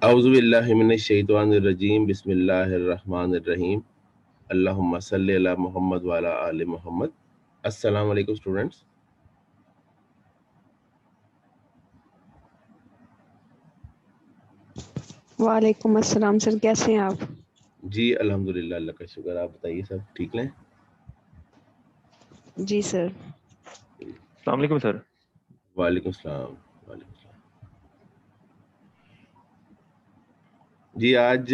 औज़ु बिल्लाहि मिनश शैतानिर रजीम बिस्मिल्लाहिर रहमानिर रहीम अल्लाहुम्मा सल्लि अला मुहम्मद व अला आलि मुहम्मद। अस्सलाम वालेकुम स्टूडेंट्स। वालेकुम अस्सलाम सर, कैसे हैं आप? जी अल्हम्दुलिल्लाह, अल्लाह का शुक्र। आप बताइए, सब ठीक हैं? जी सर। अस्सलाम वालेकुम सर। वालेकुम सलाम। वालेकुम सलाम। जी आज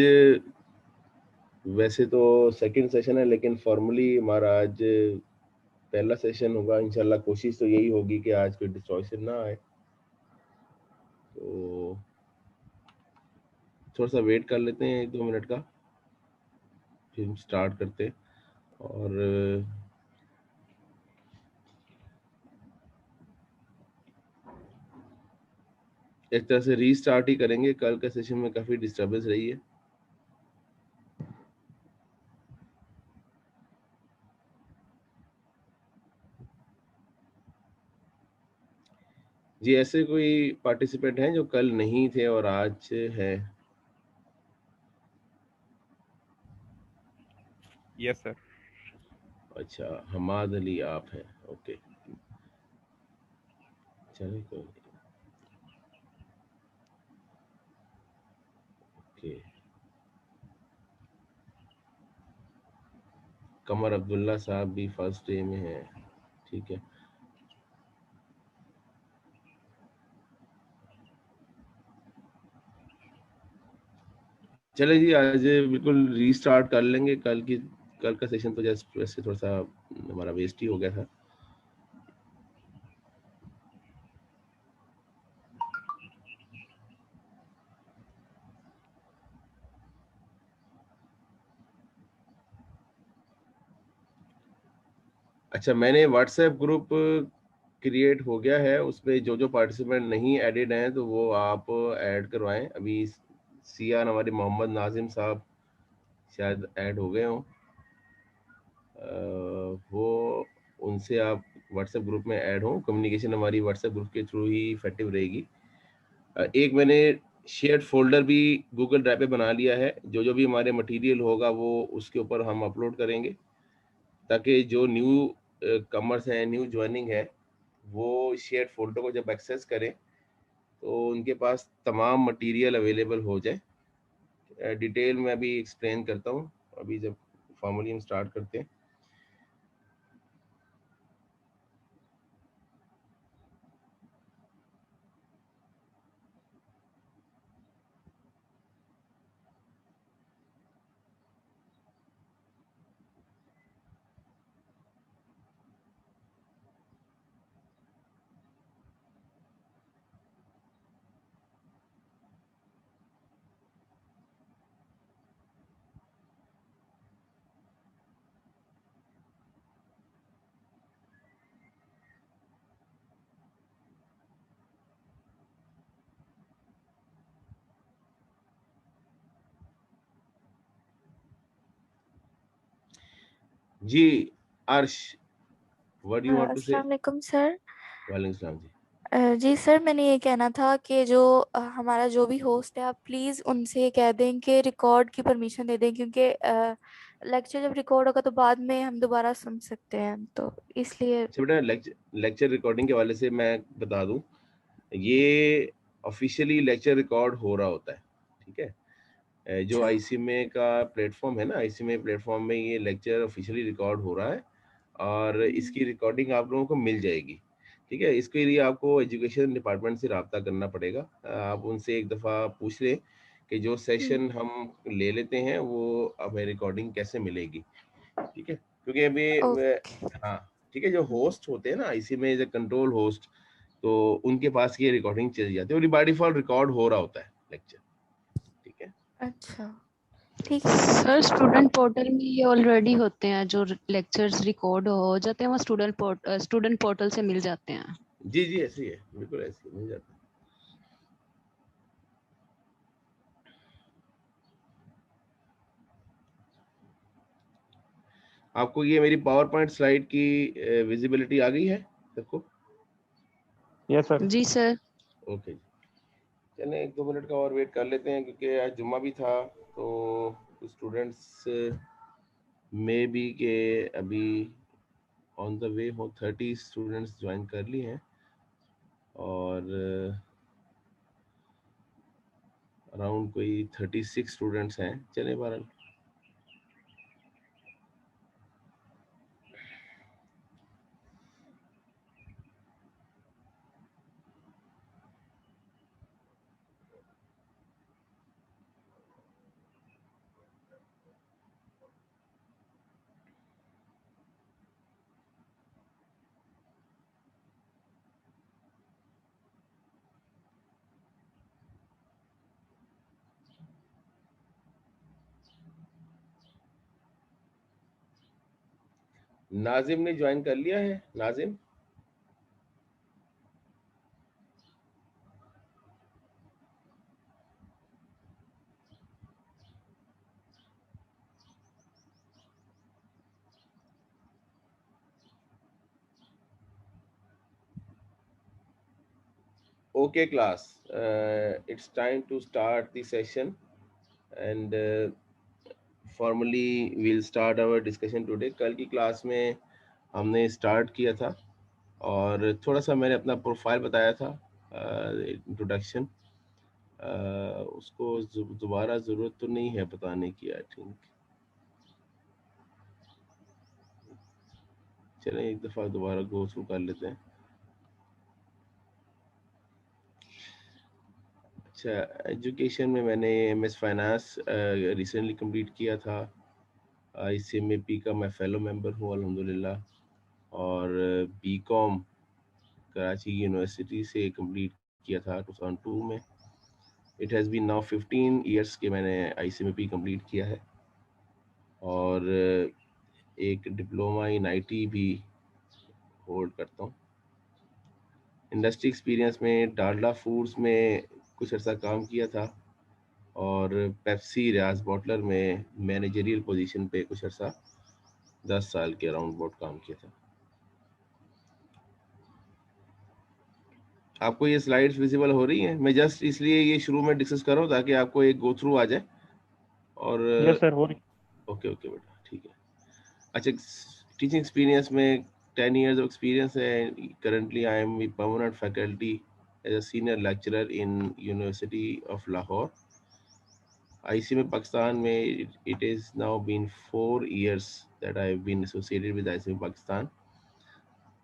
वैसे तो सेकंड सेशन है, लेकिन फॉर्मली हमारा आज पहला सेशन होगा। इंशाल्लाह कोशिश तो यही होगी कि आज कोई डिस्ट्रॉयशन ना आए, तो थोड़ा सा वेट कर लेते हैं 1-2 मिनट का, फिर हम स्टार्ट करते हैं। और एक तरह से रीस्टार्ट ही करेंगे। कल के सेशन में काफ़ी डिस्टर्बेंस रही है। जी ऐसे कोई पार्टिसिपेंट हैं जो कल नहीं थे और आज हैं? Yes sir. अच्छा, हमाद अली आप हैं, ओके। चलिए कोई नहीं, ओके। कमर अब्दुल्ला साहब भी फर्स्ट डे में हैं, ठीक है। चलिए जी, आज बिल्कुल रीस्टार्ट कर लेंगे। कल का सेशन तो जस्ट वैसे थोड़ा सा हमारा वेस्ट ही हो गया था। अच्छा, मैंने व्हाट्सएप ग्रुप क्रिएट हो गया है, उसमें जो जो पार्टिसिपेंट नहीं एडेड हैं तो वो आप ऐड करवाएं। अभी सियान हमारे मोहम्मद नाजिम साहब शायद ऐड हो गए हों, वो उनसे आप व्हाट्सएप ग्रुप में ऐड हो। कम्युनिकेशन हमारी व्हाट्सएप ग्रुप के थ्रू ही इफेक्टिव रहेगी। एक मैंने शेयर्ड फोल्डर भी गूगल ड्राइव पे बना लिया है। जो जो भी हमारे मटेरियल होगा वो उसके ऊपर हम अपलोड करेंगे, ताकि जो न्यू कमर्स हैं, न्यू ज्वाइनिंग है, वो शेयर्ड फोल्डर को जब एक्सेस करें तो उनके पास तमाम मटेरियल अवेलेबल हो जाए। डिटेल में अभी एक्सप्लेन करता हूँ, अभी जब फॉर्मली हम स्टार्ट करते हैं। जी अर्श, व्हाट यू वांट टू से? अस्सलाम वालेकुम सर। वालेकुम सलाम जी। जी सर, मैंने ये कहना था कि जो हमारा जो भी होस्ट है, आप प्लीज़ उनसे कह दें कि रिकॉर्ड की परमिशन दे दें, क्योंकि लेक्चर जब रिकॉर्ड होगा तो बाद में हम दोबारा सुन सकते हैं, तो इसलिए। अच्छा बेटा, लेक्चर रिकॉर्डिंग के हवाले से मैं बता दूं, ये ऑफिशियली लेक्चर रिकॉर्ड हो रहा होता है, ठीक है। जो अच्छा। आईसीएमए का प्लेटफॉर्म है ना, आईसीएमए प्लेटफॉर्म में ये लेक्चर ऑफिशियली रिकॉर्ड हो रहा है और इसकी रिकॉर्डिंग आप लोगों को मिल जाएगी, ठीक है। इसके लिए आपको एजुकेशन डिपार्टमेंट से रब्ता करना पड़ेगा। आप उनसे एक दफ़ा पूछ लें कि जो सेशन हम ले लेते हैं वो हमें रिकॉर्डिंग कैसे मिलेगी, ठीक है। क्योंकि अभी ओके। हाँ, ठीक है, जो होस्ट होते हैं ना ICMA as a control host, तो उनके पास ये रिकॉर्डिंग चली जाती है और बाय डिफॉल्ट रिकॉर्ड हो रहा होता है लेक्चर, ठीक है। अच्छा, ठीक है। सर स्टूडेंट पोर्टल में ये ऑलरेडी होते हैं, जो लेक्चर्स रिकॉर्ड हो जाते हैं वो स्टूडेंट पोर्टल से मिल जाते हैं। जी जी, ऐसे ही है, बिल्कुल ऐसे ही मिल जाता है। आपको ये मेरी पावर पॉइंट स्लाइड की विजिबिलिटी आ गई है सबको? Yes sir. जी सर। ओके जी, चलें 1-2 मिनट का और वेट कर लेते हैं क्योंकि आज जुम्मा भी था, तो कुछ स्टूडेंट्स में भी के अभी ऑन द वे हो। 30 स्टूडेंट्स ज्वाइन कर लिए हैं और अराउंड कोई 36 स्टूडेंट्स हैं। चलें बहरहाल नाजिम ने ज्वाइन कर लिया है। Nazim, okay class, it's time to start the session and formally we'll start our discussion today. कल की क्लास में हमने स्टार्ट किया था और थोड़ा सा मैंने अपना प्रोफाइल बताया था, इंट्रोडक्शन। उसको दोबारा ज़रूरत तो नहीं है बताने की, आई थिंक। चलें एक दफ़ा दोबारा गो थ्रू कर लेते हैं। अच्छा, एजुकेशन में मैंने MS फाइनेंस रिसेंटली कंप्लीट किया था। ICMAP का मैं फेलो मेंबर हूँ अल्हम्दुलिल्लाह, और BCom कराची यूनिवर्सिटी से कंप्लीट किया था 2002 में। It has been now 15 years के मैंने ICMAP कंप्लीट किया है, और एक डिप्लोमा इन IT भी होल्ड करता हूँ। इंडस्ट्री एक्सपीरियंस में डालडा फूड्स में कुछ अर्सा काम किया था, और पेप्सी रियाज बॉटलर में मैनेजरियल पोजीशन पे कुछ अर्सा 10 साल के अराउंड बहुत काम किया था। आपको ये स्लाइड्स विजिबल हो रही हैं? मैं जस्ट इसलिए ये शुरू में डिस्कस कर रहा हूँ ताकि आपको एक गो थ्रू आ जाए। और यस सर, हो रही। ओके बेटा, ठीक है। अच्छा, टीचिंग एक्सपीरियंस में 10 years of experience है। Currently I am a permanent faculty as a senior lecturer in University of Lahore. ICMA Pakistan में it is now been 4 years that I have been associated with ICMA Pakistan,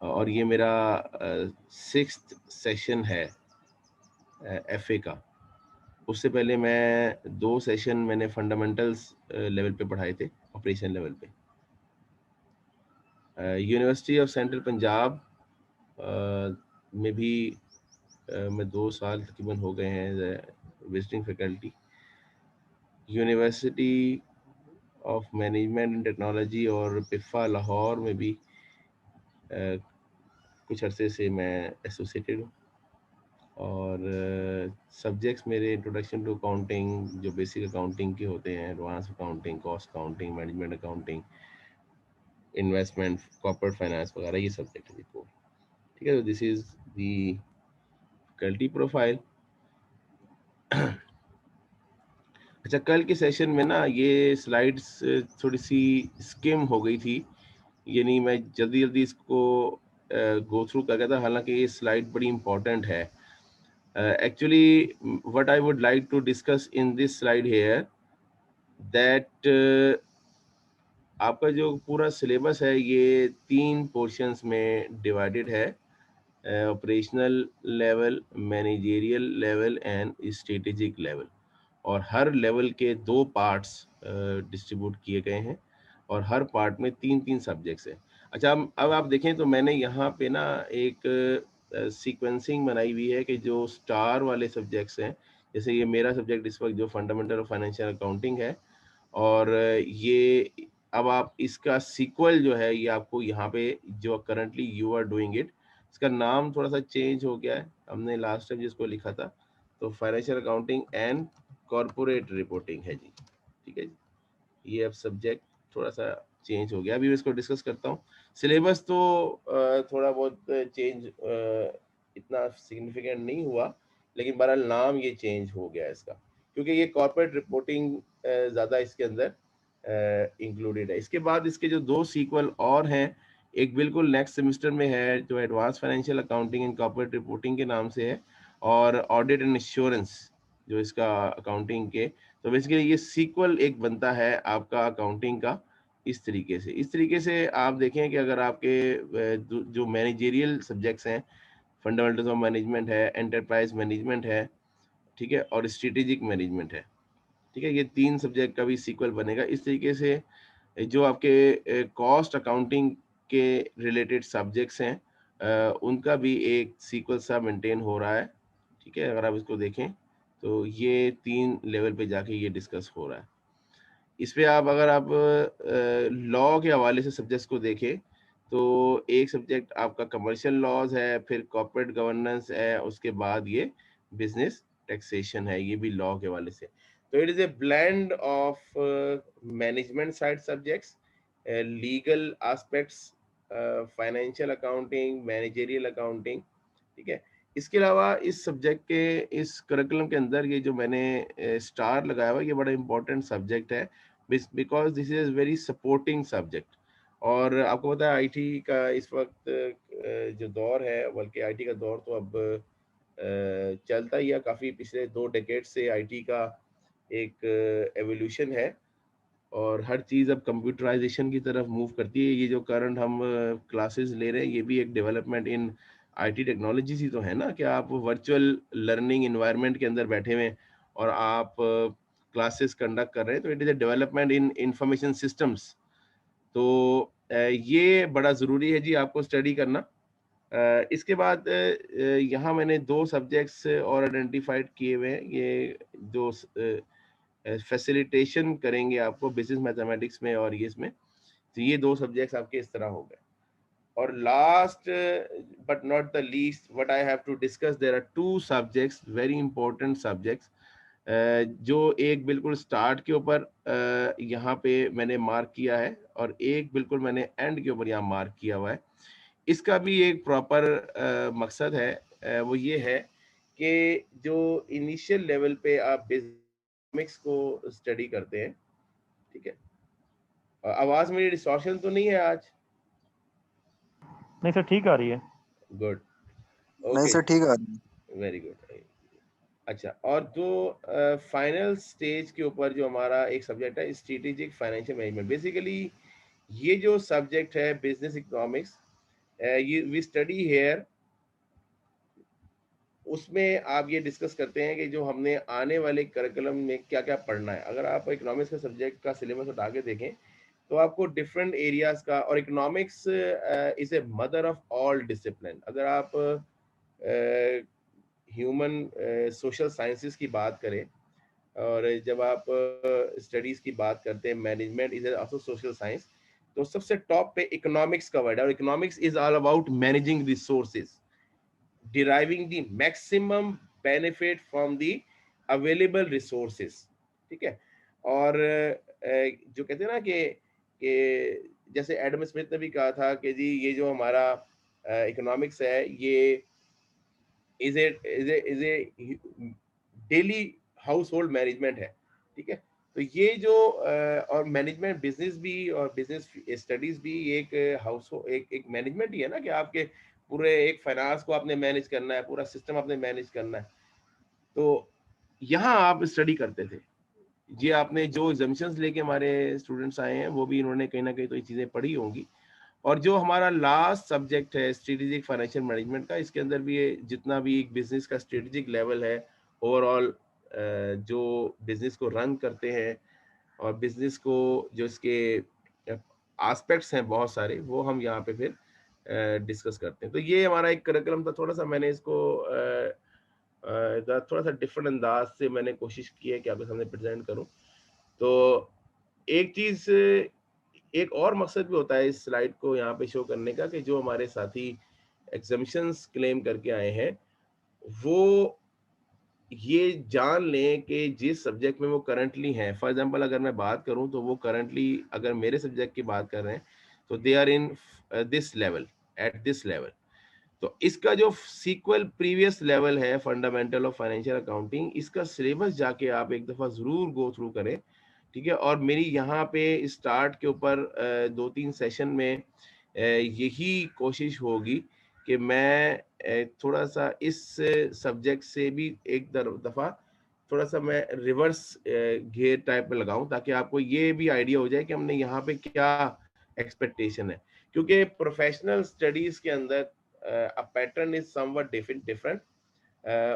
और ये मेरा 6th session है FA का। उससे पहले मैं 2 session मैंने फंडामेंटल्स लेवल पे पढ़ाए थे, ऑपरेशन लेवल पे। यूनिवर्सिटी ऑफ सेंट्रल पंजाब में भी मैं 2 साल तकरीबन हो गए हैं visiting faculty. University of management and technology और पिफा लाहौर में भी कुछ अरसे से मैं एसोसिएटेड हूँ, और सब्जेक्ट्स मेरे इंट्रोडक्शन टू अकाउंटिंग, जो बेसिक अकाउंटिंग के होते हैं, advance accounting, cost accounting, management accounting, investment, corporate finance वगैरह, ये सब्जेक्ट है। ठीक है, तो this is the faculty profile. अच्छा, कल के सेशन में ना ये स्लाइड्स थोड़ी सी स्किम हो गई थी, यानी मैं जल्दी जल्दी इसको गो थ्रू कर गया था, हालांकि ये स्लाइड बड़ी इंपॉर्टेंट है। Actually what I would like to discuss in this slide here that आपका जो पूरा सिलेबस है ये 3 पोर्शंस में डिवाइडेड है, operational level, managerial level and strategic level, और हर लेवल के 2 पार्ट्स डिस्ट्रीब्यूट किए गए हैं, और हर पार्ट में 3-3 सब्जेक्ट्स हैं। अच्छा, अब आप देखें तो मैंने यहाँ पे ना एक सीक्वेंसिंग बनाई हुई है कि जो स्टार वाले सब्जेक्ट्स हैं, जैसे ये मेरा सब्जेक्ट इस वक्त जो फंडामेंटल ऑफ फाइनेंशियल अकाउंटिंग है, और ये अब आप इसका सीक्वल जो है ये आपको यहाँ पे जो currently you are doing it, इसका नाम थोड़ा सा चेंज हो गया है। हमने लास्ट टाइम जिसको लिखा था तो financial accounting and corporate reporting है जी। ठीक है जी, ये अब सब्जेक्ट थोड़ा सा चेंज हो गया। अभी मैं इसको डिस्कस करता हूँ। सिलेबस तो थोड़ा बहुत चेंज इतना सिग्निफिकेंट नहीं हुआ, लेकिन बहरहाल नाम ये चेंज हो गया इसका, क्योंकि ये कॉर्पोरेट रिपोर्टिंग ज़्यादा इसके अंदर इंक्लूडेड है। इसके बाद इसके जो 2 सीक्वल और हैं, एक बिल्कुल नेक्स्ट सेमेस्टर में है जो advance financial accounting and corporate reporting के नाम से है, और ऑडिट एंड इंश्योरेंस जो इसका अकाउंटिंग के, तो बेसिकली ये सीक्वल एक बनता है आपका अकाउंटिंग का। इस तरीके से आप देखें कि अगर आपके जो मैनेजेरियल सब्जेक्ट्स हैं, फंडामेंटल्स ऑफ मैनेजमेंट है, एंटरप्राइज मैनेजमेंट है, ठीक है, और स्ट्रेटेजिक मैनेजमेंट है, ठीक है, ये 3 सब्जेक्ट का भी सीक्वल बनेगा। इस तरीके से जो आपके कॉस्ट अकाउंटिंग के रिलेटेड सब्जेक्ट्स हैं उनका भी एक सीक्वल सा मेंटेन हो रहा है, ठीक है। अगर आप इसको देखें तो ये 3 लेवल पे जाके ये डिस्कस हो रहा है। इस पे अगर आप लॉ के हवाले से सब्जेक्ट्स को देखें तो एक सब्जेक्ट आपका कमर्शियल लॉज है, फिर कॉर्पोरेट गवर्नेंस है, उसके बाद ये बिजनेस टैक्सेशन है, ये भी लॉ के हवाले से। तो it is a blend of management side subjects, legal aspects, financial accounting, managerial accounting, ठीक है। इसके अलावा इस सब्जेक्ट के इस करिकुलम के अंदर ये जो मैंने स्टार लगाया हुआ, ये बड़ा इंपॉर्टेंट सब्जेक्ट है, because this is very supporting subject. और आपको पता है आईटी का इस वक्त जो दौर है, बल्कि आईटी का दौर तो अब चलता ही है, काफ़ी पिछले 2 डेकेड से आईटी का एक एवोल्यूशन है और हर चीज़ अब कंप्यूटराइजेशन की तरफ मूव करती है। ये जो करंट हम क्लासेस ले रहे हैं, ये भी एक डेवलपमेंट इन आईटी टेक्नोलॉजीज ही तो है ना, कि आप वर्चुअल लर्निंग इन्वायरमेंट के अंदर बैठे हुए और आप क्लासेस कंडक्ट कर रहे हैं, तो it is a development in information systems. तो ये बड़ा ज़रूरी है जी आपको स्टडी करना। इसके बाद यहाँ मैंने 2 सब्जेक्ट्स और आइडेंटिफाइड किए हुए हैं, ये जो फैसिलिटेशन करेंगे आपको बिजनेस मैथमेटिक्स में और ये इसमें, तो ये 2 सब्जेक्ट्स आपके इस तरह हो गए। और last but not the least what I have to discuss, there are 2 subjects, very important subjects, जो एक बिल्कुल स्टार्ट के ऊपर यहाँ पे मैंने मार्क किया है और एक बिल्कुल मैंने एंड के ऊपर यहाँ मार्क किया हुआ है। इसका भी एक प्रॉपर मकसद है, वो ये है कि जो इनिशियल लेवल पे आप बिजनेस को स्टडी करते हैं, ठीक है। आवाज मेरी डिस्टॉर्शन तो नहीं है आज? नहीं सर, ठीक आ रही है। गुड, नहीं ओके, सर ठीक आ रही है। Very good. अच्छा, और जो फाइनल स्टेज के ऊपर जो हमारा एक सब्जेक्ट है स्ट्रेटेजिक फाइनेंशियल मैनेजमेंट, बेसिकली ये जो सब्जेक्ट है बिजनेस इकोनॉमिक्स, ये वी स्टडी हेयर, उसमें आप ये डिस्कस करते हैं कि जो हमने आने वाले करिकुलम में क्या क्या पढ़ना है। अगर आप इकोनॉमिक्स का सब्जेक्ट का सिलेबस उठा के देखें तो आपको डिफरेंट एरियाज का, और economics is a mother of all discipline. अगर आप ह्यूमन सोशल साइंसेस की बात करें और जब आप स्टडीज की बात करते हैं, management is also social science, तो सबसे टॉप पे इकोनॉमिक्स का वर्ड है, और economics is all about managing resources, deriving the maximum benefit from the available resources, ठीक है। और जो कहते हैं ना कि जैसे एडम स्मिथ ने भी कहा था कि जी ये जो हमारा इकोनॉमिक्स है ये is a daily house hold management है, ठीक है। तो ये जो और मैनेजमेंट बिजनेस भी और बिजनेस स्टडीज भी एक हाउस एक मैनेजमेंट ही है ना, कि आपके पूरे एक फाइनेंस को आपने मैनेज करना है, पूरा सिस्टम आपने मैनेज करना है। तो यहाँ आप स्टडी करते थे, ये आपने जो एग्जामिशंस लेके हमारे स्टूडेंट्स आए हैं वो भी इन्होंने कहीं ना कहीं तो ये चीज़ें पढ़ी होंगी। और जो हमारा लास्ट सब्जेक्ट है स्ट्रेटेजिक फाइनेंशियल मैनेजमेंट का, इसके अंदर भी ये जितना भी एक बिजनेस का स्ट्रेटेजिक लेवल है, ओवरऑल जो बिजनेस को रन करते हैं और बिजनेस को जो इसके एस्पेक्ट्स हैं बहुत सारे, वो हम यहाँ पे फिर डिस्कस करते हैं। तो ये हमारा एक करिकुलम था, थोड़ा सा मैंने इसको थोड़ा सा डिफरेंट अंदाज से मैंने कोशिश की है कि आपके सामने प्रेजेंट करूं। तो एक चीज, एक और मकसद भी होता है इस स्लाइड को यहाँ पे शो करने का, कि जो हमारे साथी एग्जामिशंस क्लेम करके आए हैं वो ये जान लें कि जिस सब्जेक्ट में वो करंटली हैं, फॉर एग्जांपल अगर मैं बात करूं तो वो करंटली अगर मेरे सब्जेक्ट की बात कर रहे हैं तो they are in this level, at this level, तो इसका जो सीक्वल प्रीवियस लेवल है फंडामेंटल ऑफ फाइनेंशियल अकाउंटिंग, इसका सिलेबस जाके आप एक दफ़ा ज़रूर गो थ्रू करें, ठीक है। और मेरी यहाँ पे स्टार्ट के ऊपर 2-3 सेशन में यही कोशिश होगी कि मैं थोड़ा सा इस सब्जेक्ट से भी एक दफ़ा थोड़ा सा मैं रिवर्स गियर टाइप में लगाऊं, ताकि आपको ये भी आइडिया हो जाए कि हमने यहाँ पे क्या एक्सपेक्टेशन है। क्योंकि प्रोफेशनल स्टडीज के अंदर a pattern is somewhat different,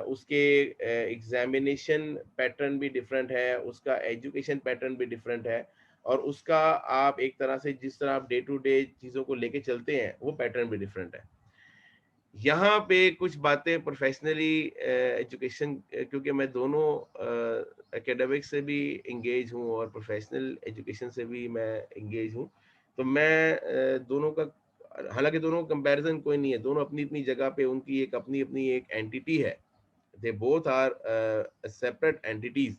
उसके एग्जामिनेशन पैटर्न भी डिफरेंट है, उसका एजुकेशन पैटर्न भी डिफरेंट है, और उसका आप एक तरह से जिस तरह आप डे टू डे चीज़ों को लेके चलते हैं वो पैटर्न भी डिफरेंट है। यहाँ पे कुछ बातें प्रोफेशनली एजुकेशन, क्योंकि मैं दोनों एकेडमिक से भी इंगेज हूँ और प्रोफेशनल एजुकेशन से भी मैं इंगेज हूँ, तो मैं दोनों का, हालांकि दोनों कंपैरिजन कोई नहीं है, दोनों अपनी अपनी जगह पे उनकी एक अपनी अपनी एक एंटिटी है, they both are separate entities.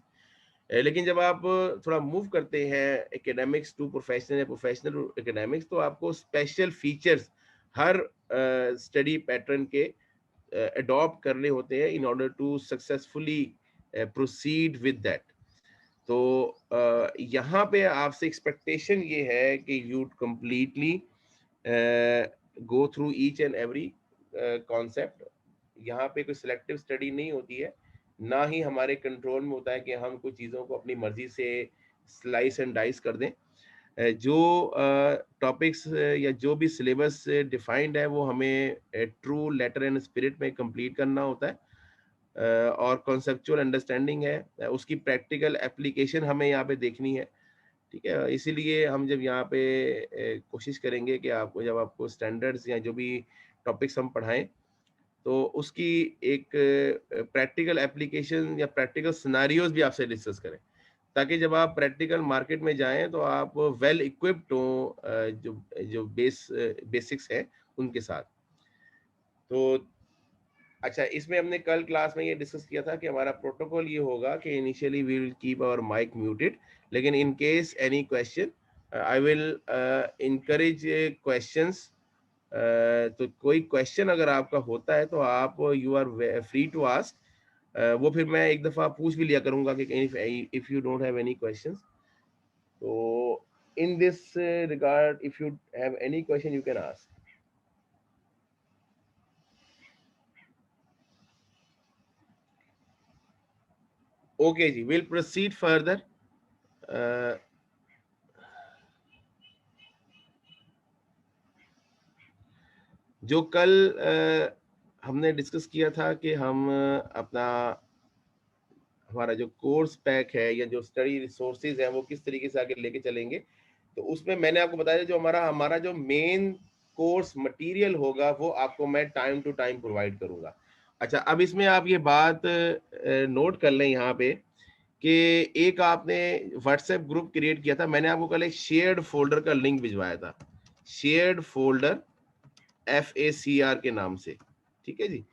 लेकिन जब आप थोड़ा मूव करते हैं एकेडमिक्स टू प्रोफेशनल या प्रोफेशनल टू एकेडमिक्स, तो आपको स्पेशल फीचर्स हर स्टडी पैटर्न के अडॉप्ट करने होते हैं in order to successfully proceed with that. तो यहाँ पे आपसे एक्सपेक्टेशन ये है कि you completely go through each and every concept. यहाँ पे कोई सिलेक्टिव स्टडी नहीं होती है, ना ही हमारे कंट्रोल में होता है कि हम कुछ चीज़ों को अपनी मर्जी से स्लाइस एंड डाइस कर दें। जो टॉपिक्स या जो भी सिलेबस डिफाइंड है वो हमें ट्रू लेटर एंड स्पिरिट में कंप्लीट करना होता है, और कॉन्सेप्चुअल अंडरस्टैंडिंग है, उसकी प्रैक्टिकल एप्लीकेशन हमें यहाँ पे देखनी है, ठीक है। इसीलिए हम जब यहाँ पे कोशिश करेंगे कि आपको, जब आपको स्टैंडर्ड्स या जो भी टॉपिक्स हम पढ़ाएं, तो उसकी एक प्रैक्टिकल एप्लीकेशन या प्रैक्टिकल सिनारियोज भी आपसे डिस्कस करें, ताकि जब आप प्रैक्टिकल मार्केट में जाएं तो आप वेल इक्विप्ड हो जो जो बेसिक्स हैं उनके साथ। तो अच्छा, इसमें हमने कल क्लास में ये डिस्कस किया था कि हमारा प्रोटोकॉल ये होगा कि initially we will keep our mike muted, लेकिन in case any question I will encourage questions. तो कोई क्वेश्चन अगर आपका होता है तो आप you are free to ask, वो फिर मैं एक दफ़ा पूछ भी लिया करूंगा कि if you don't have any questions, तो in this regard if you have any question you can ask. Okay जी, विल प्रोसीड फर्दर। जो कल हमने डिस्कस किया था कि हम अपना हमारा जो कोर्स पैक है या जो स्टडी रिसोर्सेज हैं वो किस तरीके से आगे लेके चलेंगे, तो उसमें मैंने आपको बताया जो हमारा जो मेन कोर्स मटेरियल होगा वो आपको मैं टाइम टू टाइम प्रोवाइड करूंगा। अच्छा, अब इसमें आप ये बात नोट कर लें यहाँ पे कि एक आपने व्हाट्सएप ग्रुप क्रिएट किया था, मैंने आपको कल एक शेयर्ड फोल्डर का लिंक भिजवाया था, शेयर्ड फोल्डर FACR के नाम से, ठीक है जी।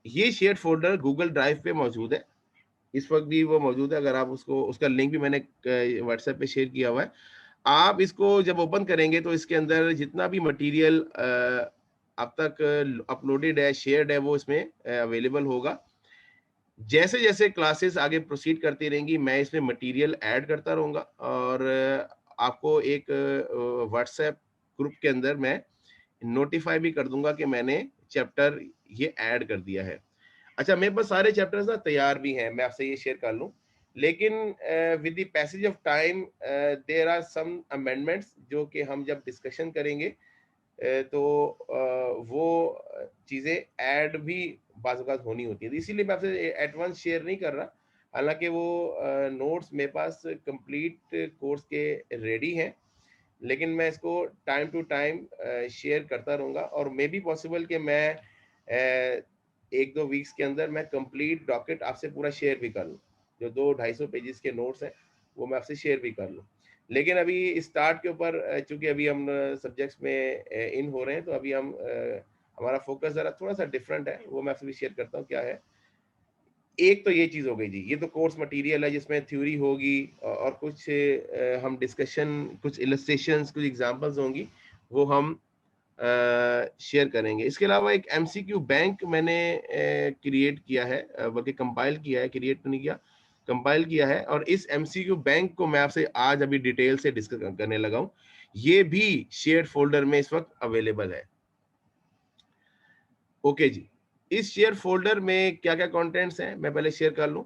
ये शेयर्ड फोल्डर गूगल ड्राइव पे मौजूद है, इस वक्त भी वो मौजूद है। अगर आप उसका लिंक भी मैंने व्हाट्सएप पे शेयर किया हुआ है, आप इसको जब ओपन करेंगे तो इसके अंदर जितना भी मटेरियल अब तक अपलोडेड है, शेयर्ड है, वो इसमें अवेलेबल होगा। जैसे जैसे क्लासेस आगे प्रोसीड करती रहेंगी मैं इसमें मटेरियल ऐड करता रहूँगा, और आपको एक व्हाट्सएप ग्रुप के अंदर मैं नोटिफाई भी कर दूंगा कि मैंने चैप्टर ये ऐड कर दिया है। अच्छा, मेरे पास सारे चैप्टर्स ना तैयार भी हैं, मैं आपसे ये शेयर कर लूँ, लेकिन with the passage of time there are some amendments जो कि हम जब डिस्कशन करेंगे तो वो चीज़ें ऐड भी बाज़ औक़ात होनी होती है, इसीलिए मैं आपसे एट वंस शेयर नहीं कर रहा। हालांकि वो नोट्स मेरे पास कंप्लीट कोर्स के रेडी हैं, लेकिन मैं इसको टाइम टू टाइम शेयर करता रहूँगा, और मे बी पॉसिबल कि मैं 1-2 वीक्स के अंदर मैं कंप्लीट डॉक्यूमेंट आपसे पूरा शेयर भी कर लूँ, जो 200-250 पेजेस के नोट्स हैं वो मैं आपसे शेयर भी कर लूँ। लेकिन अभी स्टार्ट के ऊपर चूंकि अभी हम सब्जेक्ट्स में इन हो रहे हैं, तो अभी हम हमारा फोकस ज़रा थोड़ा सा डिफरेंट है, वो मैं आपसे भी शेयर करता हूँ क्या है। एक तो ये चीज़ हो गई जी, ये तो कोर्स मटेरियल है जिसमें थ्योरी होगी और कुछ हम डिस्कशन, कुछ इलस्ट्रेशंस, कुछ एग्जांपल्स होंगी, वो हम शेयर करेंगे। इसके अलावा एक MCQ बैंक मैंने क्रिएट किया है, बल्कि कंपाइल किया है, क्रिएट तो नहीं किया, कंपाइल किया है, और इस MCQ बैंक को मैं आपसे आज अभी डिटेल से डिस्कस करने लगा हूं। ये भी शेयर फोल्डर में इस वक्त अवेलेबल है। ओके जी, इस शेयर फोल्डर में क्या क्या कंटेंट्स हैं मैं पहले शेयर कर लूं।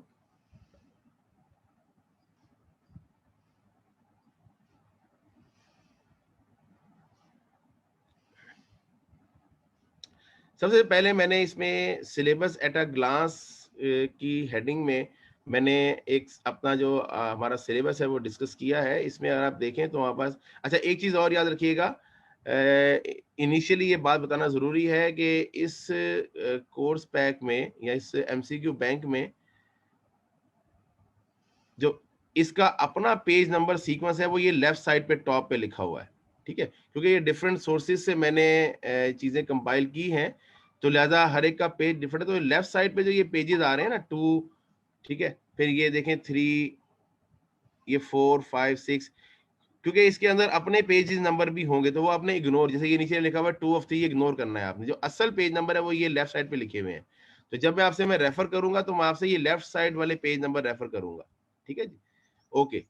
सबसे पहले मैंने इसमें सिलेबस एट अ ग्लांस की हेडिंग में मैंने एक अपना जो हमारा सिलेबस है वो डिस्कस किया है। इसमें अगर आप देखें तो हमारे पास, अच्छा एक चीज और याद रखिएगा, इनिशियली ये बात बताना जरूरी है कि इस कोर्स पैक में या इस MCQ बैंक में जो इसका अपना पेज नंबर सीक्वेंस है वो ये लेफ्ट साइड पे टॉप पे लिखा हुआ है, ठीक है, क्योंकि ये डिफरेंट सोर्सेज से मैंने चीजें कंपाइल की हैं, तो लिहाजा हर एक का पेज डिफरेंट है। तो लेफ्ट साइड पे जो ये पेजेस आ रहे हैं ना 2, ठीक है, फिर ये देखें 3, ये 4, 5, 6, क्योंकि इसके अंदर अपने पेजेस नंबर भी होंगे तो वो आपने इग्नोर, जैसे ये नीचे लिखा हुआ है 2 of 3, इग्नोर करना है आपने। जो असल पेज नंबर है वो ये लेफ्ट साइड पे लिखे हुए हैं। तो जब मैं रेफर करूंगा तो मैं आपसे ये लेफ्ट साइड वाले पेज नंबर रेफर करूंगा, ठीक है जी। Okay,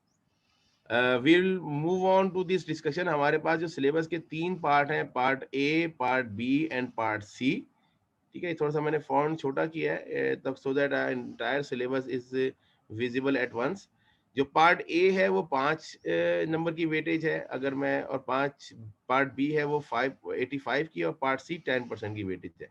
will move on to this discussion. हमारे पास जो सिलेबस के 3 पार्ट हैं, part A, part B and part C, ठीक है। थोड़ा सा मैंने फॉन्ट छोटा किया है तब so that entire syllabus is visible at once. जो पार्ट ए है वो 5 नंबर की वेटेज है अगर मैं, और 5 पार्ट बी है वो 85 की, और पार्ट सी 10% की वेटेज है।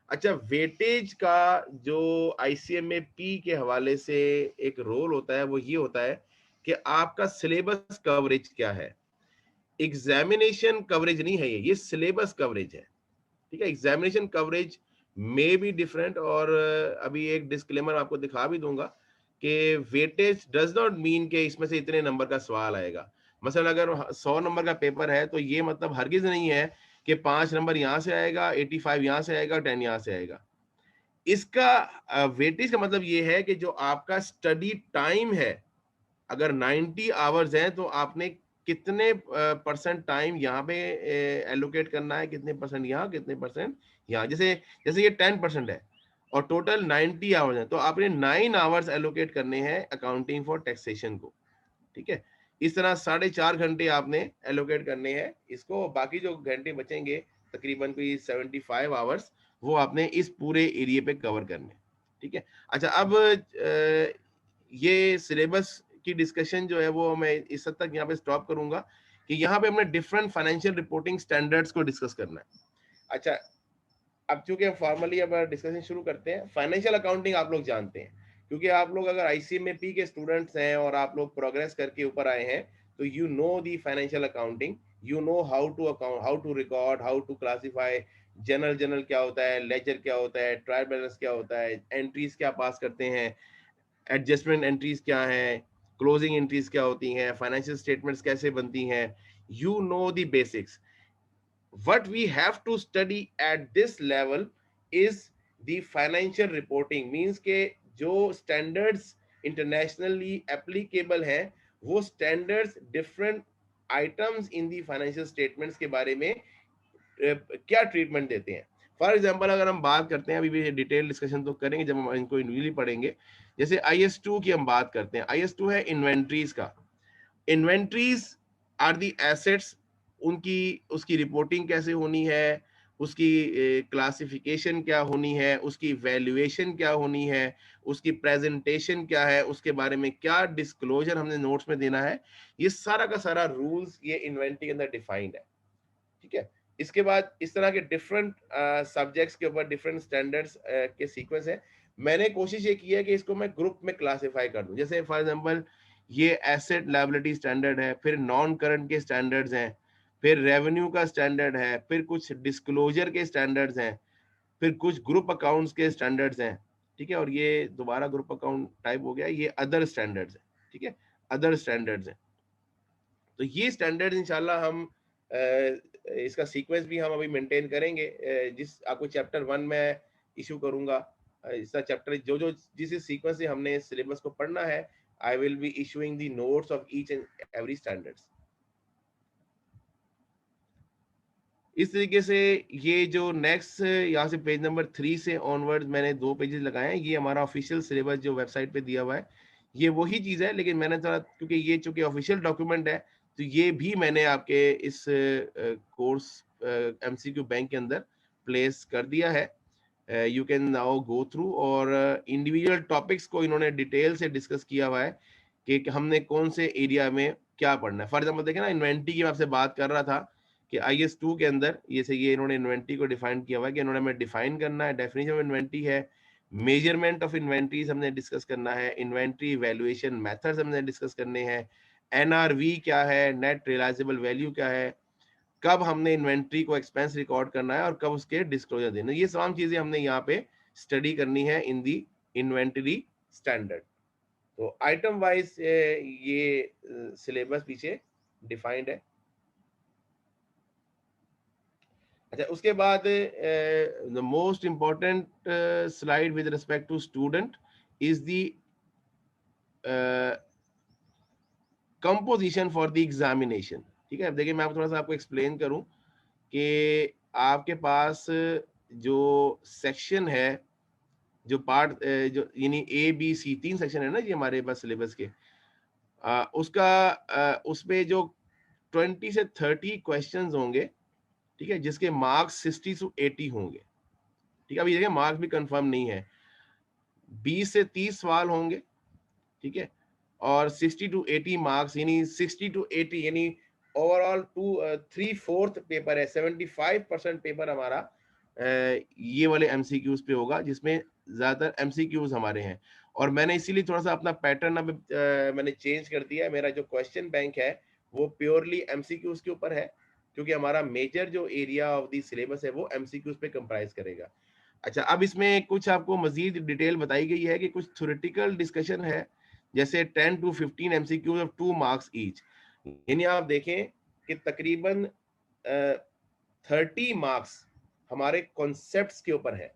अच्छा, वेटेज का जो ICMA-P के हवाले से एक रोल होता है वो ये होता है कि आपका सिलेबस कवरेज क्या है। एग्जामिनेशन कवरेज नहीं है ये सिलेबस कवरेज है, ठीक है। Examination coverage may be different, और अभी एक डिस्क्लेमर आपको दिखा भी दूंगा कि वेटेज डज नॉट मीन कि इसमें से इतने नंबर का सवाल आएगा। मसलन अगर 100 नंबर का पेपर है तो ये मतलब हरगिज नहीं है कि 5 नंबर यहाँ से आएगा, 85 यहाँ से आएगा, 10 यहाँ से आएगा। इसका वेटेज का मतलब ये है कि जो आपका स्टडी टाइम है, अगर 90 आवर्स हैं तो आपने कितने परसेंट टाइम यहाँ पे एलोकेट करना है, कितने परसेंट यहाँ, कितने परसेंट यहाँ। जैसे जैसे ये 10% है और टोटल 90 आवर्स हैं, तो आपने 9 आवर्स एलोकेट करने हैं अकाउंटिंग फॉर टैक्सेशन को, ठीक है। इस तरह 4.5 घंटे आपने एलोकेट करने हैं इसको। बाकी जो घंटे बचेंगे तकरीबन कोई 75 आवर्स, वो आपने इस पूरे एरिया पे कवर करने, ठीक है। अच्छा, अब ये सिलेबस की डिस्कशन जो है वो मैं इस हद तक यहाँ पे स्टॉप करूंगा कि यहाँ पे हमने डिफरेंट फाइनेंशियल रिपोर्टिंग स्टैंडर्ड्स को डिस्कस करना है। अच्छा, अब चूंकि हम फॉर्मली अब डिस्कशन शुरू करते हैं, फाइनेंशियल अकाउंटिंग आप लोग जानते हैं, क्योंकि आप लोग अगर ICMA-P के स्टूडेंट्स हैं और आप लोग प्रोग्रेस करके ऊपर आए हैं तो you know the financial accounting, you know how to account, how to record, how to classify, general क्या होता है, लेजर क्या होता है, ट्रायल बैलेंस क्या होता है, एंट्रीज क्या पास करते हैं, एडजस्टमेंट एंट्रीज क्या है, क्लोजिंग एंट्रीज क्या होती हैं, फाइनेंशियल स्टेटमेंट्स कैसे बनती हैं, you know the basics. What we have to study at this level is the financial reporting, means के जो standards internationally applicable हैं वो standards different items in the financial statements के बारे में क्या ट्रीटमेंट देते हैं। फॉर एग्जाम्पल अगर हम बात करते हैं, अभी भी डिटेल डिस्कशन तो करेंगे जब हम इनको इंडिविजुअली पढ़ेंगे, जैसे IS2 की हम बात करते हैं। IS2 है इन्वेंट्रीज का। इन्वेंट्रीज आर दी एसेट्स, उनकी उसकी रिपोर्टिंग कैसे होनी है, उसकी क्लासिफिकेशन क्या होनी है, उसकी वैल्यूएशन क्या होनी है, उसकी प्रेजेंटेशन क्या है, उसके बारे में क्या डिस्क्लोजर हमने नोट्स में देना है, ये सारा का सारा रूल्स ये इन्वेंट्री के अंदर डिफाइंड है, ठीक है। इसके बाद इस तरह के डिफरेंट सब्जेक्ट्स के ऊपर डिफरेंट स्टैंडर्ड्स के सीक्वेंस है। मैंने कोशिश ये की है कि इसको मैं ग्रुप में क्लासिफाई कर दूं। जैसे फॉर एग्जांपल ये एसेट लायबिलिटी स्टैंडर्ड है, फिर नॉन करंट के स्टैंडर्ड्स हैं, फिर रेवेन्यू का स्टैंडर्ड है, फिर कुछ डिस्क्लोजर के स्टैंडर्ड्स हैं, फिर कुछ ग्रुप अकाउंट्स के स्टैंडर्ड्स हैं, ठीक है। और ये दोबारा ग्रुप अकाउंट टाइप हो गया, ये अदर स्टैंडर्ड्स है, ठीक है, अदर स्टैंडर्ड्स हैं। तो ये स्टैंडर्ड इंशाल्लाह हम इसका सीक्वेंस भी हम अभी मेंटेन करेंगे। जिस आपको चैप्टर 1 में इशू करूंगा, इसका चैप्टर जो जो जिस सीक्वेंस से हमने सिलेबस को पढ़ना है, I will be issuing the notes of each and every standards. इस तरीके से ये जो नेक्स्ट यहाँ से पेज नंबर 3 से ऑनवर्ड मैंने 2 पेजेस लगाए हैं, ये हमारा ऑफिशियल सिलेबस जो वेबसाइट पे दिया हुआ है, ये वही चीज़ है, लेकिन मैंने थोड़ा, क्योंकि ये चूंकि ऑफिशियल डॉक्यूमेंट है, तो ये भी मैंने आपके इस कोर्स एमसीक्यू बैंक के अंदर प्लेस कर दिया है। You can now go through, और इंडिविजुअल टॉपिक्स को इन्होंने डिटेल से डिस्कस किया हुआ है कि हमने कौन से एरिया में क्या पढ़ना है। फॉर एग्जाम्पल देखें ना, इन्वेंट्री की मैं आपसे बात कर रहा था कि IS2 के अंदर ये इन्होंने इन्वेंट्री को डिफाइन किया हुआ है कि इन्होंने हमें डिफाइन करना है, डेफिनेशन ऑफ इन्वेंट्री है, मेजरमेंट ऑफ इन्वेंट्रीज हमने डिस्कस करना है, इन्वेंट्री वैल्यूएशन मेथड्स हमने डिस्कस करने हैं, NRV क्या है, नेट रियलाइजेबल वैल्यू क्या है, कब हमने इन्वेंट्री को एक्सपेंस रिकॉर्ड करना है और कब उसके डिस्क्लोजर देना है, ये तमाम चीजें हमने यहाँ पे स्टडी करनी है इन दी इन्वेंटरी स्टैंडर्ड। तो आइटम वाइज ये सिलेबस पीछे डिफाइंड है। अच्छा, उसके बाद the most important slide with respect to student is the composition for the examination. ठीक है, अब देखिए मैं आपको थोड़ा सा आपको एक्सप्लेन करूं कि आपके पास जो सेक्शन है, जो पार्ट जो यानी ABC 3 सेक्शन है ना जी हमारे पास सिलेबस के, उसका उसपे जो 20 से 30 क्वेश्चंस होंगे, ठीक है, जिसके मार्क्स 60 से 80 होंगे। ठीक है, अभी देखिए मार्क्स भी कंफर्म नहीं है, 20 से 30 सवाल होंगे, ठीक है, और 60 टू 80 मार्क्स, यानी 60 टू 80 यानी ओवरऑल 3/4 पेपर है, 75% पेपर हमारा ये वाले MCQs पे होगा, जिसमें ज्यादातर MCQs हमारे हैं। और मैंने इसीलिए थोड़ा सा अपना पैटर्न अब मैंने चेंज कर दिया है। मेरा जो क्वेश्चन बैंक है वो प्योरली MCQs के ऊपर है, क्योंकि हमारा मेजर जो एरिया ऑफ दी सिलेबस है वो MCQs पे कंप्राइज करेगा। अच्छा, अब इसमें कुछ आपको मजीद डिटेल बताई गई है कि कुछ थ्योरेटिकल डिस्कशन है, जैसे 10 to 15 MCQs of 2 marks each, यानी आप देखें कि तकरीबन 30 मार्क्स हमारे कॉन्सेप्ट्स के ऊपर है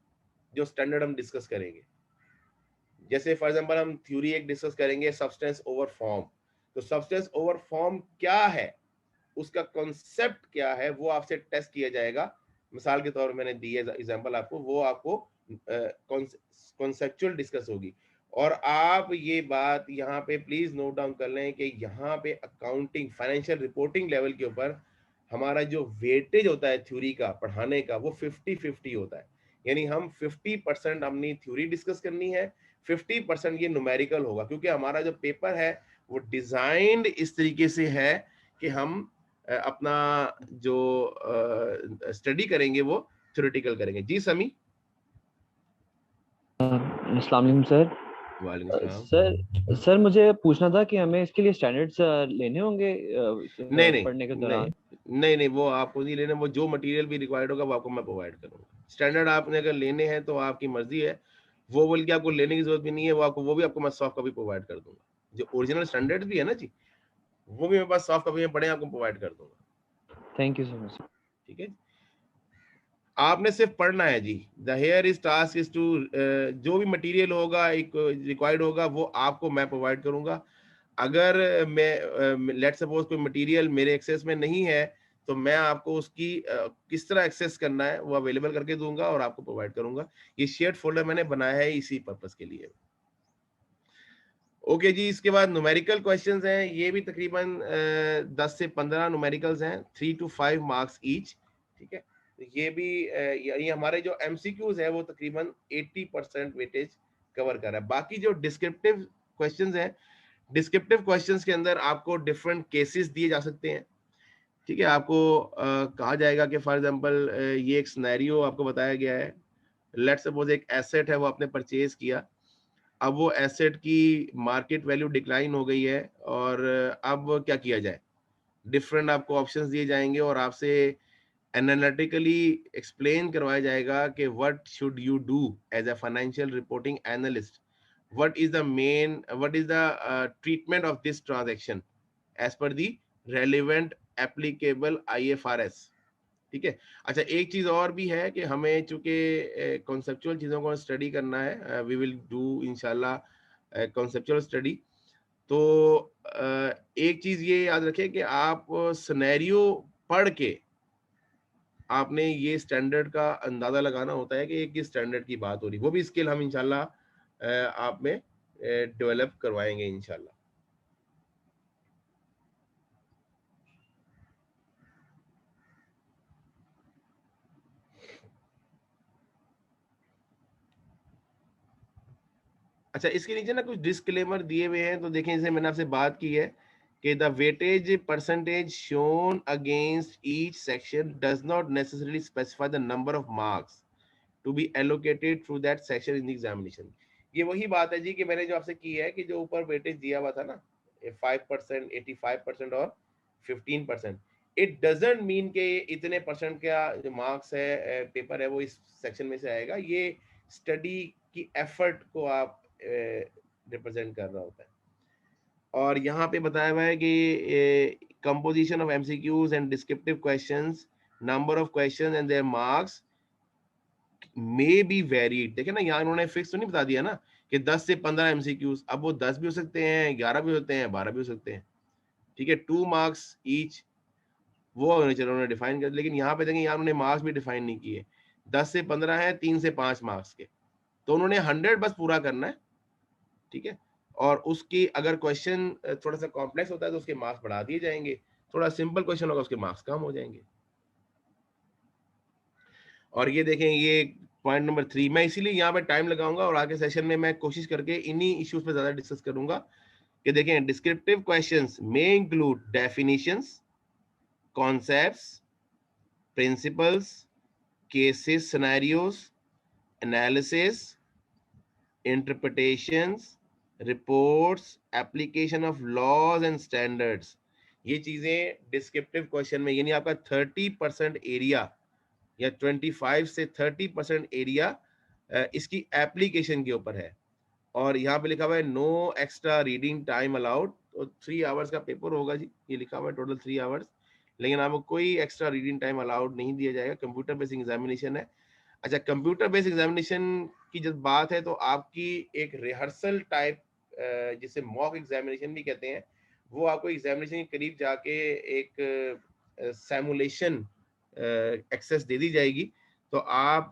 जो स्टैंडर्ड हम डिस्कस करेंगे। जैसे फॉर एग्जांपल हम थ्योरी एक डिस्कस करेंगे, सब्सटेंस ओवर फॉर्म। तो सब्सटेंस ओवर फॉर्म क्या है, उसका कॉन्सेप्ट क्या है, वो आपसे टेस्ट किया जाएगा। मिसाल के तौर पर मैंने दी है एग्जांपल आपको, वो आपको कॉन्सेप्चुअल डिस्कस होगी। और आप ये बात यहाँ पे प्लीज नोट डाउन कर लें कि यहाँ पे अकाउंटिंग फाइनेंशियल रिपोर्टिंग लेवल के ऊपर हमारा जो वेटेज होता है थ्योरी का पढ़ाने का, वो 50-50 होता है। यानी हम 50% अपनी थ्योरी डिस्कस करनी है, 50% ये न्यूमेरिकल होगा, क्योंकि हमारा जो पेपर है वो डिजाइंड इस तरीके से है कि हम अपना जो स्टडी करेंगे वो थ्योरेटिकल करेंगे। जी समी। अस्सलाम वालेकुम सर। वालेकुम सलाम। सर मुझे पूछना था कि हमें इसके लिए स्टैंडर्ड्स लेने होंगे नहीं नहीं पढ़ने के नहीं दौरान? नहीं, वो आपको नहीं लेना, वो जो मटेरियल भी रिक्वायर्ड होगा वो आपको मैं प्रोवाइड करूंगा। स्टैंडर्ड आपने अगर लेने हैं तो आपकी मर्जी है, वो बोल के आपको लेने की जरूरत भी नहीं है, वो भी आपको मैं सॉफ्ट कॉपी प्रोवाइड कर दूंगा। जो ओरिजिनल स्टैंडर्ड भी है ना जी, वो भी मेरे पास सॉफ्ट कॉपी में पड़े आपको प्रोवाइड कर दूंगा। Thank you so much. ठीक है, आपने सिर्फ पढ़ना है जी। The here is task is to, जो भी मटेरियल होगा एक रिक्वायर्ड होगा वो आपको मैं प्रोवाइड करूंगा। अगर मैं लेट सपोज कोई मटेरियल मेरे एक्सेस में नहीं है, तो मैं आपको उसकी किस तरह एक्सेस करना है वो अवेलेबल करके दूंगा और आपको प्रोवाइड करूंगा। ये शेयर्ड फोल्डर मैंने बनाया है इसी पर्पस के लिए। ओके जी, इसके बाद न्यूमेरिकल क्वेश्चंस हैं, ये भी तकरीबन 10 से 15 न्यूमेरिकल्स हैं, 3 to 5 मार्क्स ईच। ठीक है, ये भी ये हमारे जो MCQs है वो तकरीबन 80% वेटेज कवर कर रहा है। बाकी जो डिस्क्रिप्टिव क्वेश्चंस हैं, डिस्क्रिप्टिव क्वेश्चंस के अंदर आपको डिफरेंट केसेस दिए जा सकते हैं। ठीक है, आपको कहा जाएगा कि फॉर एग्जांपल ये एक सिनेरियो आपको बताया गया है, लेट सपोज एक एसेट है वो आपने परचेज किया, अब वो एसेट की मार्केट वैल्यू डिक्लाइन हो गई है, और अब क्या किया जाए। डिफरेंट आपको ऑप्शंस दिए जाएंगे और आपसे एनालिटिकली एक्सप्लेन करवाया जाएगा कि what should you do as a financial reporting analyst, what is the treatment of this transaction as per the relevant applicable IFRS। ठीक है। अच्छा, एक चीज और भी है कि हमें चूंकि कॉन्सेप्चुअल चीजों को स्टडी करना है, वी विल डू इंशाल्लाह कॉन्सेप्चुअल स्टडी। तो एक चीज ये याद रखें कि आप सिनेरियो पढ़ के आपने ये स्टैंडर्ड का अंदाजा लगाना होता है कि ये किस स्टैंडर्ड की बात हो रही है। वो भी स्किल हम इंशाल्लाह आप में डेवलप करवाएंगे इंशाल्लाह। अच्छा, इसके नीचे ना कुछ डिस्क्लेमर दिए हुए हैं, तो देखें, जैसे मैंने आपसे बात की है कि the weightage percentage shown against each section does not necessarily specify the number of marks to be allocated through that section in the examination. ये वही बात है जी कि मैंने जो आपसे की है कि जो ऊपर वेटेज दिया हुआ था ना 5%, 85% और 15%, इट डजंट मीन के इतने परसेंट का जो मार्क्स है पेपर है वो इस सेक्शन में से आएगा। ये स्टडी की एफर्ट को आप रिप्रेजेंट कर रहा होता है। और यहाँ पे बताया हुआ है कि composition of MCQs and descriptive questions, number of questions and there marks may be varied. देखे ना, यहाँ उन्होंने फिक्स तो नहीं बता दिया ना कि 10 से 15 एमसीक्यूज, अब वो 10 भी हो सकते हैं, 11 भी होते हैं, 12 भी हो सकते हैं, ठीक है। 2 मार्क्स ईच वो उन्होंने डिफाइन कर, लेकिन यहाँ पे देखें, यहाँ उन्होंने मार्क्स भी डिफाइन नहीं किए। 10 से 15 है, 3 से 5 मार्क्स के, तो उन्होंने 100 बस पूरा करना है, ठीक है। और उसकी अगर क्वेश्चन थोड़ा सा कॉम्प्लेक्स होता है तो उसके मार्क्स बढ़ा दिए जाएंगे, थोड़ा सिंपल क्वेश्चन होगा उसके मार्क्स कम हो जाएंगे। और ये देखें, ये पॉइंट नंबर 3, मैं इसीलिए यहाँ पे टाइम लगाऊंगा और आगे सेशन में मैं कोशिश करके इन्हीं इश्यूज पे ज्यादा डिस्कस करूंगा कि देखें, descriptive questions may include definitions, concepts, principles, cases, scenarios, analysis, interpretations, reports, application of laws and standards. ये चीजें डिस्क्रिप्टिव क्वेश्चन में, यानी आपका 30% एरिया या 25 से 30% एरिया इसकी एप्लीकेशन के ऊपर है। और यहाँ पे लिखा हुआ है no extra reading time allowed, तो 3 आवर्स का पेपर होगा जी, ये लिखा हुआ है टोटल 3 आवर्स, लेकिन आपको कोई एक्स्ट्रा रीडिंग टाइम अलाउड नहीं दिया जाएगा। कंप्यूटर बेस्ड एग्जामिनेशन है। अच्छा, कंप्यूटर बेस्ड एग्जामिनेशन की जब बात है तो आपकी एक रिहर्सल टाइप, जिसे मॉक एग्जामिनेशन भी कहते हैं, वो आपको एग्जामिनेशन के करीब जाके एक सिमुलेशन एक्सेस दे दी जाएगी, तो आप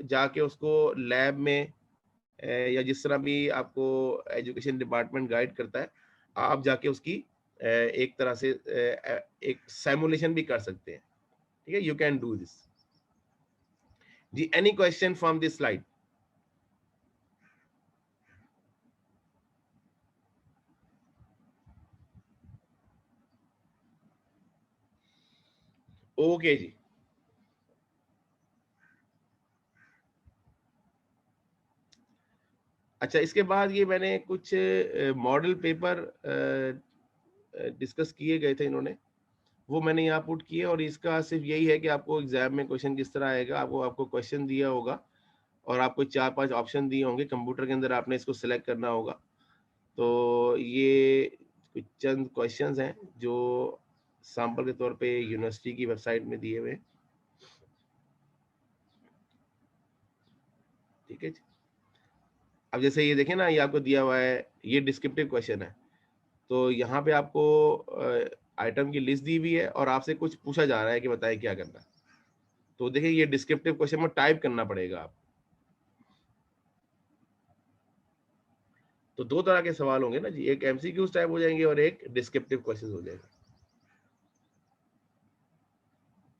जाके उसको लैब में या जिस तरह भी आपको एजुकेशन डिपार्टमेंट गाइड करता है, आप जाके उसकी एक तरह से एक सिमुलेशन भी कर सकते हैं, ठीक है। यू कैन डू दिस जी। Any question from this slide? Okay जी। अच्छा, इसके बाद ये मैंने कुछ मॉडल पेपर डिस्कस किए गए थे इन्होंने, वो मैंने यहाँ पुट किए। और इसका सिर्फ यही है कि आपको एग्जाम में क्वेश्चन किस तरह आएगा, आपको क्वेश्चन दिया होगा और आपको 4-5 ऑप्शन दिए होंगे, कंप्यूटर के अंदर आपने इसको सिलेक्ट करना होगा। तो ये कुछ चंद क्वेश्चंस हैं जो सैंपल के तौर पे यूनिवर्सिटी की वेबसाइट में दिए हुए हैं, ठीक है जी। अब जैसे ये देखें ना, ये आपको दिया हुआ है, ये डिस्क्रिप्टिव क्वेश्चन है, तो यहाँ पे आपको आइटम की लिस्ट दी हुई है और आपसे कुछ पूछा जा रहा है कि बताएं क्या करना है। तो देखिए, ये डिस्क्रिप्टिव क्वेश्चन में टाइप करना पड़ेगा आप। तो 2 तरह के सवाल होंगे ना जी, एक एमसीक्यूज टाइप हो जाएंगे और एक डिस्क्रिप्टिव क्वेश्चन हो जाएगा।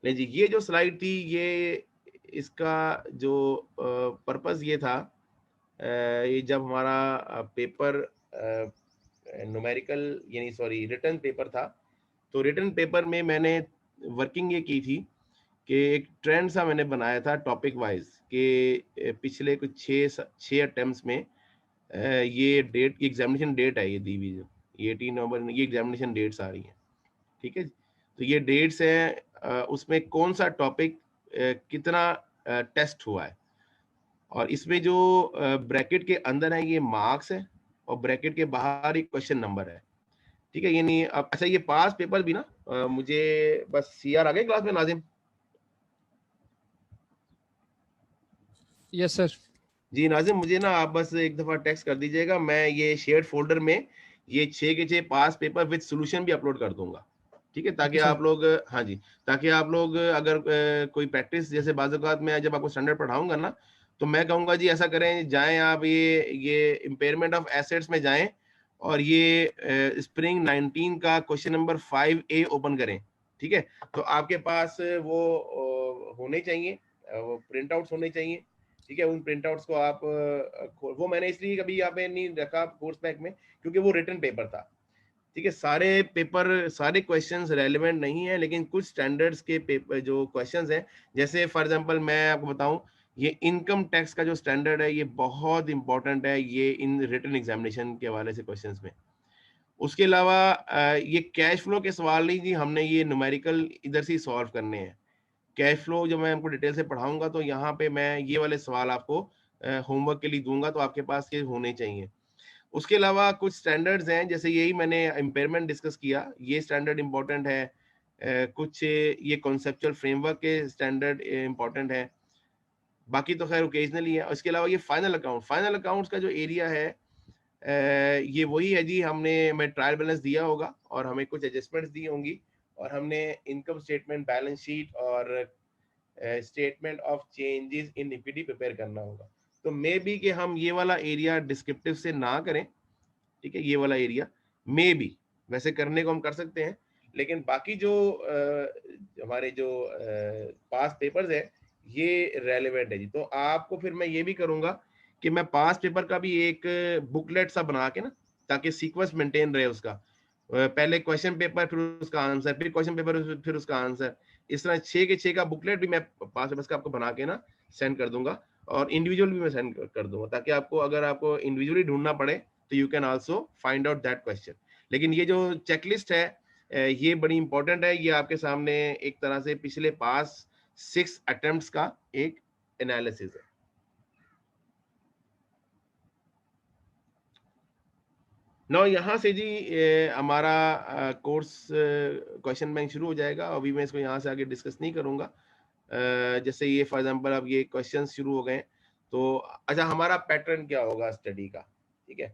नहीं जी, ये जो स्लाइड थी, ये इसका जो पर्पस ये था, ये जब हमारा पेपर न्यूमेरिकल यानी सॉरी रिटन पेपर था, तो रिटन पेपर में मैंने वर्किंग ये की थी कि एक ट्रेंड सा मैंने बनाया था टॉपिक वाइज कि पिछले कुछ 6 अटेम्प्ट्स में ये डेट की एग्जामिनेशन डेट है, ये दी हुई जो ये 18 नवंबर ये एग्जामिनेशन डेट्स आ रही हैं, ठीक है। तो ये डेट्स हैं, उसमें कौन सा टॉपिक कितना टेस्ट हुआ है, और इसमें जो ब्रैकेट के अंदर है ये मार्क्स है और ब्रैकेट के बाहर एक क्वेश्चन नंबर है, ठीक है। यानी अच्छा, ये पास पेपर भी ना, मुझे बस सीआर आ गए क्लास में नाजिम? Yes sir. जी नाजिम, मुझे ना आप बस एक दफा टेक्स्ट कर दीजिएगा, मैं ये शेयर्ड फोल्डर में ये 6 के 6 पास पेपर विद सॉल्यूशन भी अपलोड कर दूंगा, ठीक है, ताकि Okay, sir. आप लोग, हाँ जी, ताकि आप लोग अगर कोई प्रैक्टिस, जैसे बाज़ औक़ात मैं जब आपको स्टैंडर्ड पढ़ाऊंगा ना, तो मैं कहूंगा जी ऐसा करें, जाएं आप ये इम्पेयरमेंट ऑफ एसेट्स में जाएं और ये स्प्रिंग 19 का क्वेश्चन नंबर 5A ओपन करें। ठीक है, तो आपके पास वो होने चाहिए, वो प्रिंट आउट्स होने चाहिए। ठीक है, उन प्रिंट आउट्स को आप वो मैंने इसलिए कभी यहाँ पे नहीं रखा कोर्स पैक में, क्योंकि वो रिटन पेपर था। ठीक है, सारे पेपर, सारे क्वेश्चंस रेलेवेंट नहीं है, लेकिन कुछ स्टैंडर्ड्स के पेपर जो क्वेश्चंस हैं, जैसे फॉर एग्जांपल मैं आपको बताऊं, ये इनकम टैक्स का जो स्टैंडर्ड है, ये बहुत इंपॉर्टेंट है, ये इन रिटन एग्जामिनेशन के हवाले से क्वेश्चंस में। उसके अलावा ये कैश फ्लो के सवाल नहीं जी, हमने ये न्यूमेरिकल इधर से ही सॉल्व करने हैं। कैश फ्लो जो मैं आपको डिटेल से पढ़ाऊंगा, तो यहाँ पे मैं ये वाले सवाल आपको होमवर्क के लिए दूंगा, तो आपके पास ये होने चाहिए। उसके अलावा कुछ स्टैंडर्ड्स हैं, जैसे यही मैंने इम्पेयरमेंट डिस्कस किया, ये स्टैंडर्ड इंपॉर्टेंट है। कुछ ये कॉन्सेप्चुअल फ्रेमवर्क के स्टैंडर्ड इंपॉर्टेंट है, बाकी तो खैर ओकेजनली है। इसके अलावा ये फाइनल अकाउंट्स का जो एरिया है, ये वही है जी, मैं ट्रायल बैलेंस दिया होगा और हमें कुछ एडजस्टमेंट्स दी होंगी, और हमने इनकम स्टेटमेंट, बैलेंस शीट और statement of changes in equity prepare करना होगा। तो मे बी कि हम ये वाला एरिया डिस्क्रिप्टिव से ना करें। ठीक है, ये वाला एरिया मे बी, वैसे करने को हम कर सकते हैं, लेकिन बाकी जो हमारे जो पास पेपर्स है, ये रेलेवेंट है जी। तो आपको फिर मैं ये भी करूंगा कि मैं पास पेपर का भी एक बुकलेट सा बना के ना, ताकि सीक्वेंस मेंटेन रहे उसका, पहले क्वेश्चन पेपर, फिर उसका आंसर, फिर क्वेश्चन पेपर, फिर उसका आंसर, इस तरह 6 के 6 का बुकलेट भी मैं पास पेपर्स का आपको बना के ना सेंड कर दूंगा, और इंडिविजुअल भी मैं सेंड कर दूंगा, ताकि आपको अगर आपको इंडिविजुअली ढूंढना पड़े तो you can also find out that question. लेकिन ये जो चेकलिस्ट है, ये बड़ी इंपॉर्टेंट है, ये आपके सामने एक तरह से पिछले पास 6 अटेम्प्ट्स का एक एनालिसिस है। नौ यहाँ से जी हमारा कोर्स क्वेश्चन बैंक शुरू हो जाएगा। अभी मैं इसको यहाँ से आगे डिस्कस नहीं करूंगा। जैसे ये फॉर एग्जांपल अब ये क्वेश्चंस शुरू हो गए, तो अच्छा हमारा पैटर्न क्या होगा स्टडी का? ठीक है,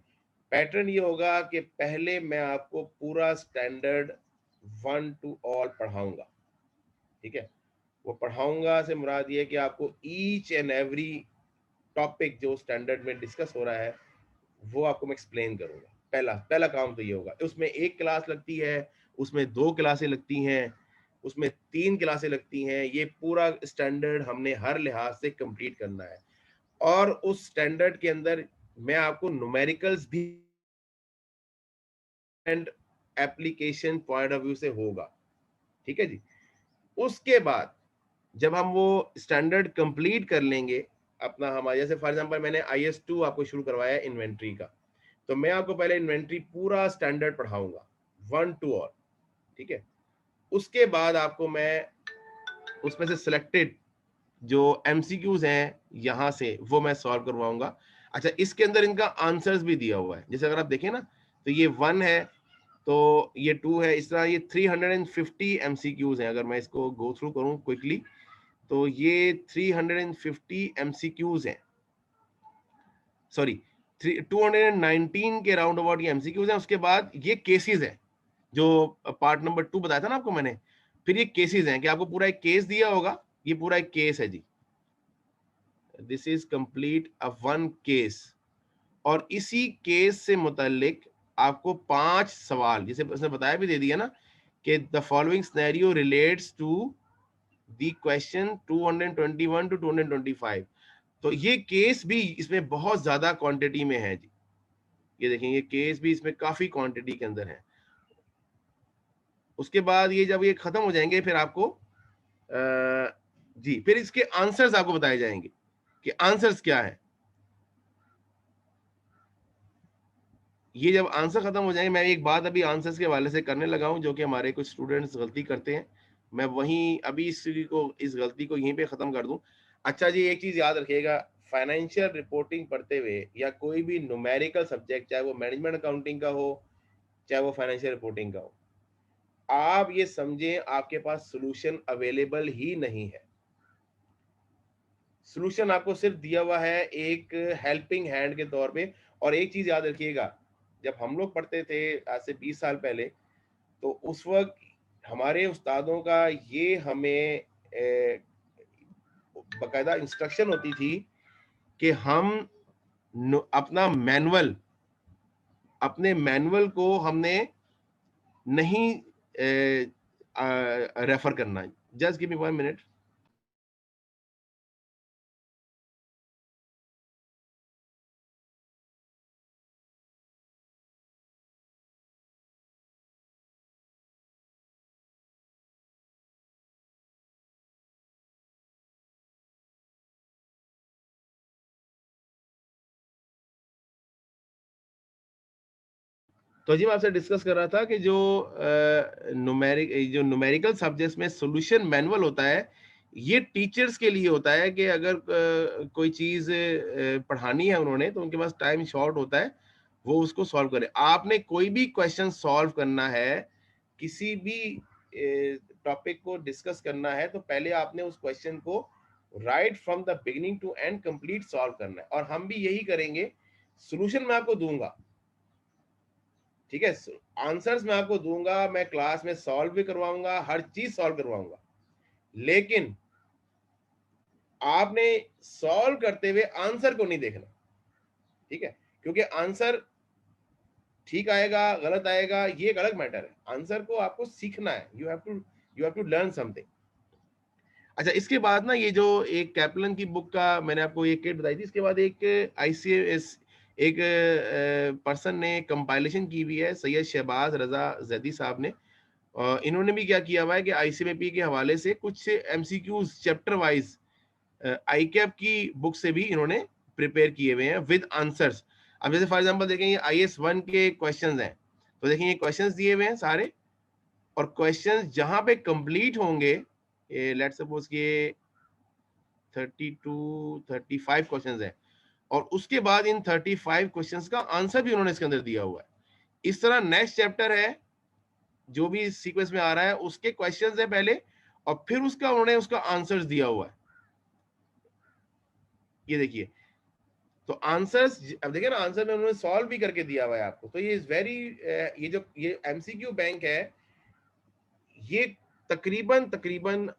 पैटर्न ये होगा कि पहले मैं आपको पूरा स्टैंडर्ड 1 to all पढ़ाऊंगा। ठीक है, वो पढ़ाऊंगा से मुराद ये है कि आपको ईच एंड एवरी टॉपिक जो स्टैंडर्ड में डिस्कस हो रहा है, वो आपको मैं एक्सप्लेन करूंगा। पहला काम तो ये होगा। उसमें 1 क्लास लगती है, उसमें 2 क्लासें लगती हैं, उसमें 3 क्लासें लगती हैं। ये पूरा स्टैंडर्ड हमने हर लिहाज से कंप्लीट करना है, और उस स्टैंडर्ड के अंदर मैं आपको न्यूमेरिकल्स भी and application point of view से होगा। ठीक है जी। उसके बाद जब हम वो स्टैंडर्ड कंप्लीट कर लेंगे अपना, हमारा जैसे फॉर एग्जांपल मैंने IS2 आपको शुरू करवाया इन्वेंट्री का, तो मैं आपको पहले इन्वेंट्री पूरा स्टैंडर्ड पढ़ाऊंगा 1 to all। ठीक है, उसके बाद आपको मैं उसमें से सिलेक्टेड जो MCQs हैं यहाँ से वो मैं सॉल्व करवाऊंगा। अच्छा, इसके अंदर इनका आंसर्स भी दिया हुआ है, जैसे अगर आप देखें ना, तो ये 1 है, तो ये 2 है, इस तरह ये 350 MCQs हैं। अगर मैं इसको गो थ्रू करूं क्विकली, तो ये 350 MCQs हैं, सॉरी 219 के राउंड अबाउट ये MCQs हैं। उसके बाद ये केसेस हैं, जो पार्ट नंबर 2 बताया था ना आपको मैंने, फिर ये केसेस हैं कि आपको पूरा एक केस दिया होगा, ये पूरा एक केस है जी, this is complete a 1 case, और इसी केस से मुतालिक आपको 5 सवाल, जैसे उसने बताया भी, दे दिया ना, कि the following scenario relates to the question 221 to 225। तो ये केस भी इसमें बहुत ज्यादा क्वांटिटी में है जी, ये देखेंगे केस भी इसमें काफी क्वांटिटी के अंदर है। उसके बाद ये जब ये खत्म हो जाएंगे, फिर आपको जी फिर इसके आंसर्स आपको बताए जाएंगे कि आंसर्स क्या है। ये जब आंसर खत्म हो जाएंगे, मैं एक बात अभी आंसर्स के हवाले से करने लगा हूं, जो कि हमारे कुछ स्टूडेंट्स गलती करते हैं, मैं वहीं अभी इस गलती को यहीं पे खत्म कर दूं। अच्छा जी, एक चीज याद रखिएगा, फाइनेंशियल रिपोर्टिंग पढ़ते हुए या कोई भी न्यूमेरिकल सब्जेक्ट, चाहे वो मैनेजमेंट अकाउंटिंग का हो, चाहे वो फाइनेंशियल रिपोर्टिंग का हो, आप ये समझें आपके पास सोल्यूशन अवेलेबल ही नहीं है। सोल्यूशन आपको सिर्फ दिया हुआ है एक हेल्पिंग हैंड के तौर पे। और एक चीज याद रखिएगा, जब हम लोग पढ़ते थे आज से 20 साल पहले, तो उस वक्त हमारे उस्तादों का ये हमें बाकायदा इंस्ट्रक्शन होती थी कि हम अपने मैनुअल को हमने नहीं रेफर करना। Just give me 1 minute. तो जी मैं आपसे डिस्कस कर रहा था कि जो न्यूमेरिकल सब्जेक्ट्स में सॉल्यूशन मैनुअल होता है, ये टीचर्स के लिए होता है कि अगर कोई चीज पढ़ानी है उन्होंने, तो उनके पास टाइम शॉर्ट होता है, वो उसको सॉल्व करे। आपने कोई भी क्वेश्चन सॉल्व करना है, किसी भी टॉपिक को डिस्कस करना है, तो पहले आपने उस क्वेश्चन को right from the beginning to end complete solve करना है। और हम भी यही करेंगे। सॉल्यूशन मैं आपको दूंगा, ठीक है, आंसर्स मैं आपको दूंगा, मैं क्लास में सॉल्व भी करवाऊंगा, हर चीज सॉल्व करवाऊंगा, लेकिन आपने सॉल्व करते हुए आंसर को नहीं देखना, ठीक है, क्योंकि आंसर ठीक आएगा गलत आएगा ये एक अलग मैटर है, आंसर को आपको सीखना है। You have to learn something. अच्छा, इसके बाद ना ये जो एक कैपलन की बुक का मैंने आपको एक किट बताई थी, इसके बाद एक ICAS एक पर्सन ने कंपाइलेशन की हुई है, सैयद शहबाज रजा जैदी साहब ने। इन्होंने भी क्या किया हुआ है कि ICMP के हवाले से कुछ MCQs चैप्टर वाइज ICAP की बुक से भी इन्होंने प्रिपेयर किए हुए हैं विद आंसर्स। अब जैसे फॉर एग्जांपल देखें, ये IS1 के क्वेश्चंस हैं, तो देखें ये क्वेश्चंस दिए हुए हैं सारे, और क्वेश्चंस जहां पे कंप्लीट होंगे, लेट्स सपोज कि 32-35 क्वेश्चंस हैं, और उसके बाद इन 35 क्वेश्चंस का आंसर भी उन्होंने इसके अंदर दिया हुआ है। इस तरह नेक्स्ट चैप्टर है जो भी सीक्वेंस में आ रहा है, उसके क्वेश्चंस है पहले, और फिर उसका उन्होंने उसका आंसर्स दिया हुआ है। ये देखिए, तो आंसर्स, अब देखिए ना, आंसर में उन्होंने सॉल्व भी करके दिया हुआ है आपको। तो ये इज वेरी, ये MCQ बैंक है, ये तकरीबन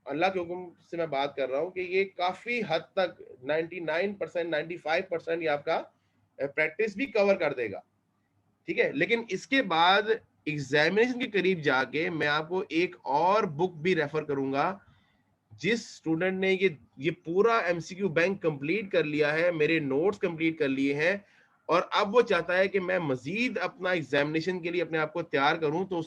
अल्लाह के हुक्म से मैं बात कर रहा हूँ कि ये काफी हद तक 99%, 95% ये आपका प्रैक्टिस भी कवर कर देगा, ठीक है। लेकिन इसके बाद एग्जामिनेशन के करीब जाके मैं आपको एक और बुक भी रेफर करूंगा, जिस स्टूडेंट ने ये पूरा MCQ बैंक कंप्लीट कर लिया है, मेरे नोट्स कंप्लीट कर लिए हैं, और अब वो चाहता है कि मैं मजीद अपना एग्जामिनेशन के लिए अपने आप को तैयार करूं, तो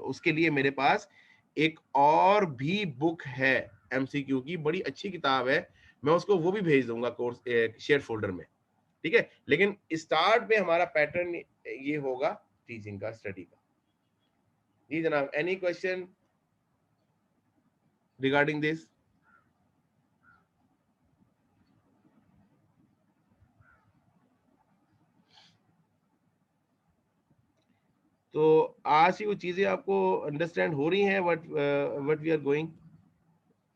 उसके लिए मेरे पास एक और भी बुक है MCQ की, बड़ी अच्छी किताब है, मैं उसको वो भी भेज दूंगा कोर्स शेयर फोल्डर में, ठीक है। लेकिन स्टार्ट में हमारा पैटर्न ये होगा टीचिंग का, स्टडी का। जी जनाब, एनी क्वेश्चन रिगार्डिंग दिस? तो आज की वो चीजें आपको अंडरस्टैंड हो रही हैं, what we are going,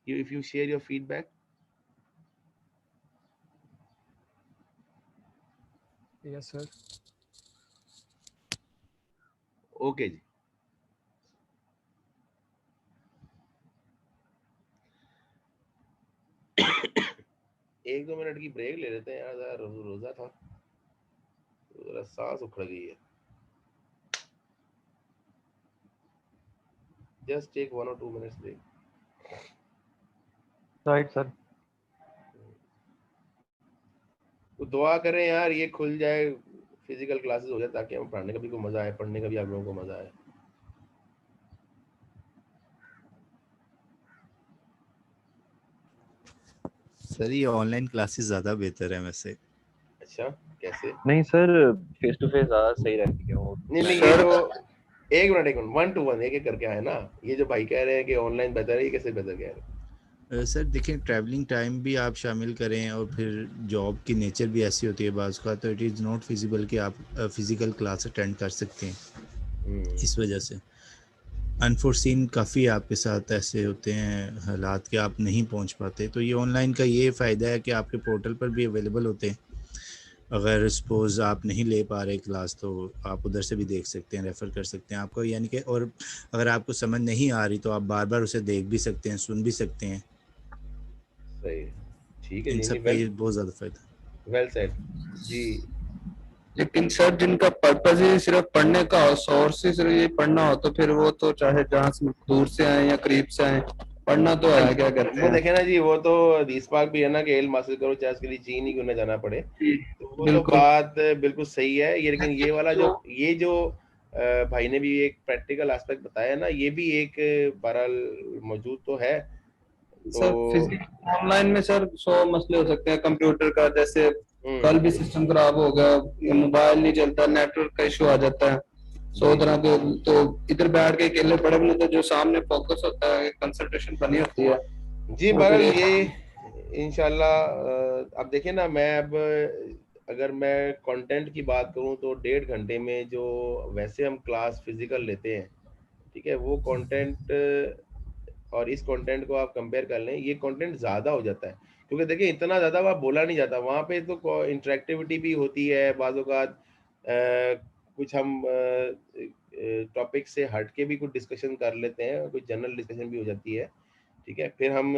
if you share your feedback. Yes sir. Okay जी, एक दो मिनट की ब्रेक ले लेते हैं यार, जरा रोजा था, जरा सांस उखड़ गई है। Just take 1 or 2 minutes break. Right sir. तो दुआ करें यार ये खुल जाए, फिजिकल क्लासेस हो जाए, ताकि हम पढ़ने का भी कोई मजा आए, पढ़ने का भी आप लोगों को मजा आए। सर ये ऑनलाइन क्लासेस ज्यादा बेहतर है वैसे। अच्छा, कैसे? नहीं सर, फेस टू फेस ज्यादा सही रहती है वो। नहीं, ये जो एक मिनट 1 to 1 एक करके आए ना, ये जो भाई कह रहे हैं कि ऑनलाइन बेहतर है, ये कैसे बेहतर कह रहे हैं? सर देखिए, ट्रैवलिंग टाइम भी आप शामिल करें, और फिर जॉब की नेचर भी ऐसी होती है बाज़ का, तो इट इज़ नॉट फिजिबल कि आप फिजिकल क्लास अटेंड कर सकते हैं। इस वजह से अनफोर्सीन काफ़ी आपके साथ ऐसे होते हैं हालात कि आप नहीं पहुंच पाते, तो ये ऑनलाइन का ये फ़ायदा है कि आपके पोर्टल पर भी अवेलेबल होते हैं, अगर सपोज आप नहीं ले पा रहे क्लास तो आप उधर से भी देख सकते हैं, रेफ़र कर सकते हैं आपको, यानी कि और अगर आपको समझ नहीं आ रही तो आप बार बार उसे देख भी सकते हैं, सुन भी सकते हैं। सही है, ठीक है इन जी, सब का ये बहुत ज़्यादा फ़ायदा। वेल सेड जी। लेकिन सर जिनका पर्पज ही सिर्फ पढ़ने का हो, सोर्स ही सिर्फ ये पढ़ना हो, तो फिर वो तो चाहे जहाँ से दूर से आए या करीब से आए, पढ़ना तो है, क्या कहते वो हैं। देखे ना जी, वो तो हदीस पाक भी है ना कि इल्म हासिल करो चाहे उसके लिए चीन ही क्यों ना जाना पड़े। तो वो तो बिल्कुल। बात बिल्कुल सही है ये, लेकिन ये वाला जो भाई ने भी एक प्रैक्टिकल एस्पेक्ट बताया ना, ये भी एक बहरहाल मौजूद तो है। सर फिजिकल ऑनलाइन में सर 100 मसले हो सकते हैं। कंप्यूटर का जैसे कल भी सिस्टम खराब हो गया, मोबाइल नहीं चलता, नेटवर्क का इशू आ जाता है, 100 तरह के। तो इधर बैठ के अकेले पढ़े भी नहीं, तो जो सामने फोकस होता है, कंसंट्रेशन बनी होती है जी। तो बहरहाल फिर ये इंशाल्लाह अब देखिए ना, मैं अब अगर मैं कंटेंट की बात करूं तो 1.5 घंटे में जो वैसे हम क्लास फिजिकल लेते हैं, ठीक है, वो कंटेंट और इस कंटेंट को आप कंपेयर कर लें, ये कंटेंट ज़्यादा हो जाता है। क्योंकि देखिए इतना ज़्यादा वहाँ बोला नहीं जाता, वहाँ पे तो इंटरेक्टिविटी भी होती है, बाज़ औक़ात कुछ हम टॉपिक से हट के भी कुछ डिस्कशन कर लेते हैं, कुछ जनरल डिस्कशन भी हो जाती है, ठीक है। फिर हम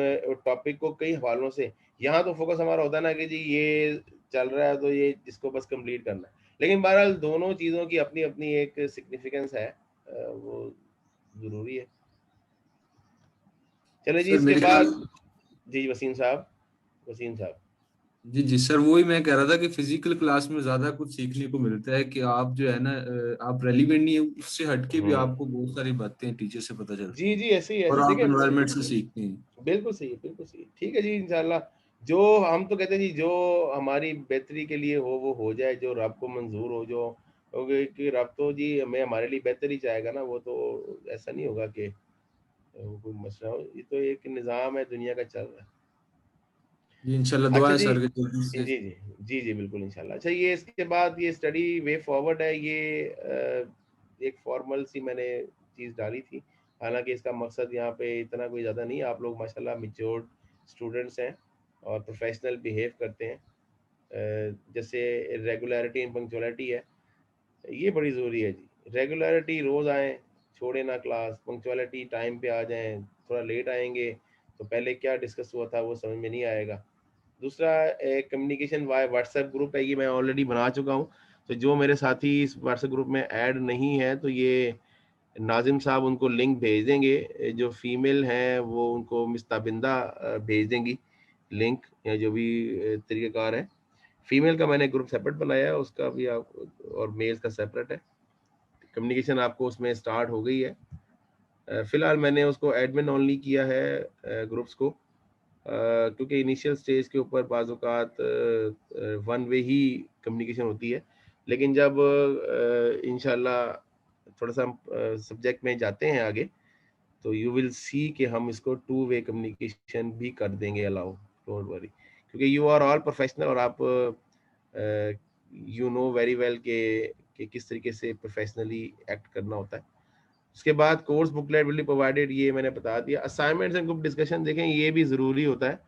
टॉपिक को कई हवालों से, यहाँ तो फोकस हमारा होता है ना कि जी ये चल रहा है तो ये इसको बस कंप्लीट करना है। लेकिन बहरहाल दोनों चीज़ों की अपनी अपनी एक सिग्निफिकेंस है, वो ज़रूरी है। चले जी, इसके बाद जी वसीम साहब जी सर, वही मैं कह रहा था कि फिजिकल क्लास में ज्यादा कुछ सीखने को मिलता है कि आप जो है ना, आप रेलिवेंट नहीं है, उससे हटके भी आपको बहुत सारी बातें टीचर से पता चलती है। जी ऐसे ही और आप देखिए एनवायरनमेंट से सीखते हैं। बिल्कुल सही, ठीक है जी। इंशाल्लाह जो हम तो कहते हैं जी, जो हमारी बेहतरी के लिए हो वो हो जाए, जो रब को मंजूर हो, जो कि रब तो जी हमें हमारे लिए बेहतर ही चाहेगा ना, वो तो ऐसा नहीं होगा कि कोई मसला हो। ये तो एक निज़ाम है दुनिया का चल रहा है जी। इंशाल्लाह दुआ है जी। सर के जल्दी से। जी बिल्कुल इंशाल्लाह। अच्छा, ये इसके बाद ये स्टडी वे फॉरवर्ड है, ये एक फॉर्मल सी मैंने चीज़ डाली थी। हालांकि इसका मकसद यहाँ पे इतना कोई ज़्यादा नहीं, आप लोग माशाल्लाह मैच्योर्ड स्टूडेंट्स हैं और प्रोफेशनल बिहेव करते हैं। जैसे रेगुलरिटी एंड पंक्चुअलिटी है, ये बड़ी ज़रूरी है जी। रेगुलरिटी, रोज़ आएँ, छोड़े ना क्लास। पंक्चुअलिटी, टाइम पे आ जाएं। थोड़ा लेट आएंगे तो पहले क्या डिस्कस हुआ था वो समझ में नहीं आएगा। दूसरा कम्युनिकेशन वाई व्हाट्सएप ग्रुप है, ये मैं ऑलरेडी बना चुका हूँ। तो जो मेरे साथी इस व्हाट्सएप ग्रुप में ऐड नहीं है तो ये नाजिम साहब उनको लिंक भेज देंगे, जो फीमेल हैं वो उनको मिस ताबिंदा भेज देंगी लिंक, या जो भी तरीक़ाकार है। फीमेल का मैंने ग्रुप सेपरेट बनाया है, उसका भी आप, और मेल का सेपरेट है। कम्युनिकेशन आपको उसमें स्टार्ट हो गई है। फ़िलहाल मैंने उसको एडमिन ओनली किया है ग्रुप्स को, क्योंकि इनिशियल स्टेज के ऊपर बाज़ औक़ात वन वे ही कम्युनिकेशन होती है। लेकिन जब इंशाल्लाह थोड़ा सा हम सब्जेक्ट में जाते हैं आगे, तो यू विल सी कि हम इसको 2 वे कम्युनिकेशन भी कर देंगे अलाउ, डोंट वरी। क्योंकि यू आर ऑल प्रोफेशनल और आप यू नो वेरी वेल कि किस तरीके से प्रोफेशनली एक्ट करना होता है। उसके बाद course booklet will be provided, ये मैंने बता दिया। असाइनमेंट्स एंड ग्रुप डिस्कशन देखें, ये भी ज़रूरी होता है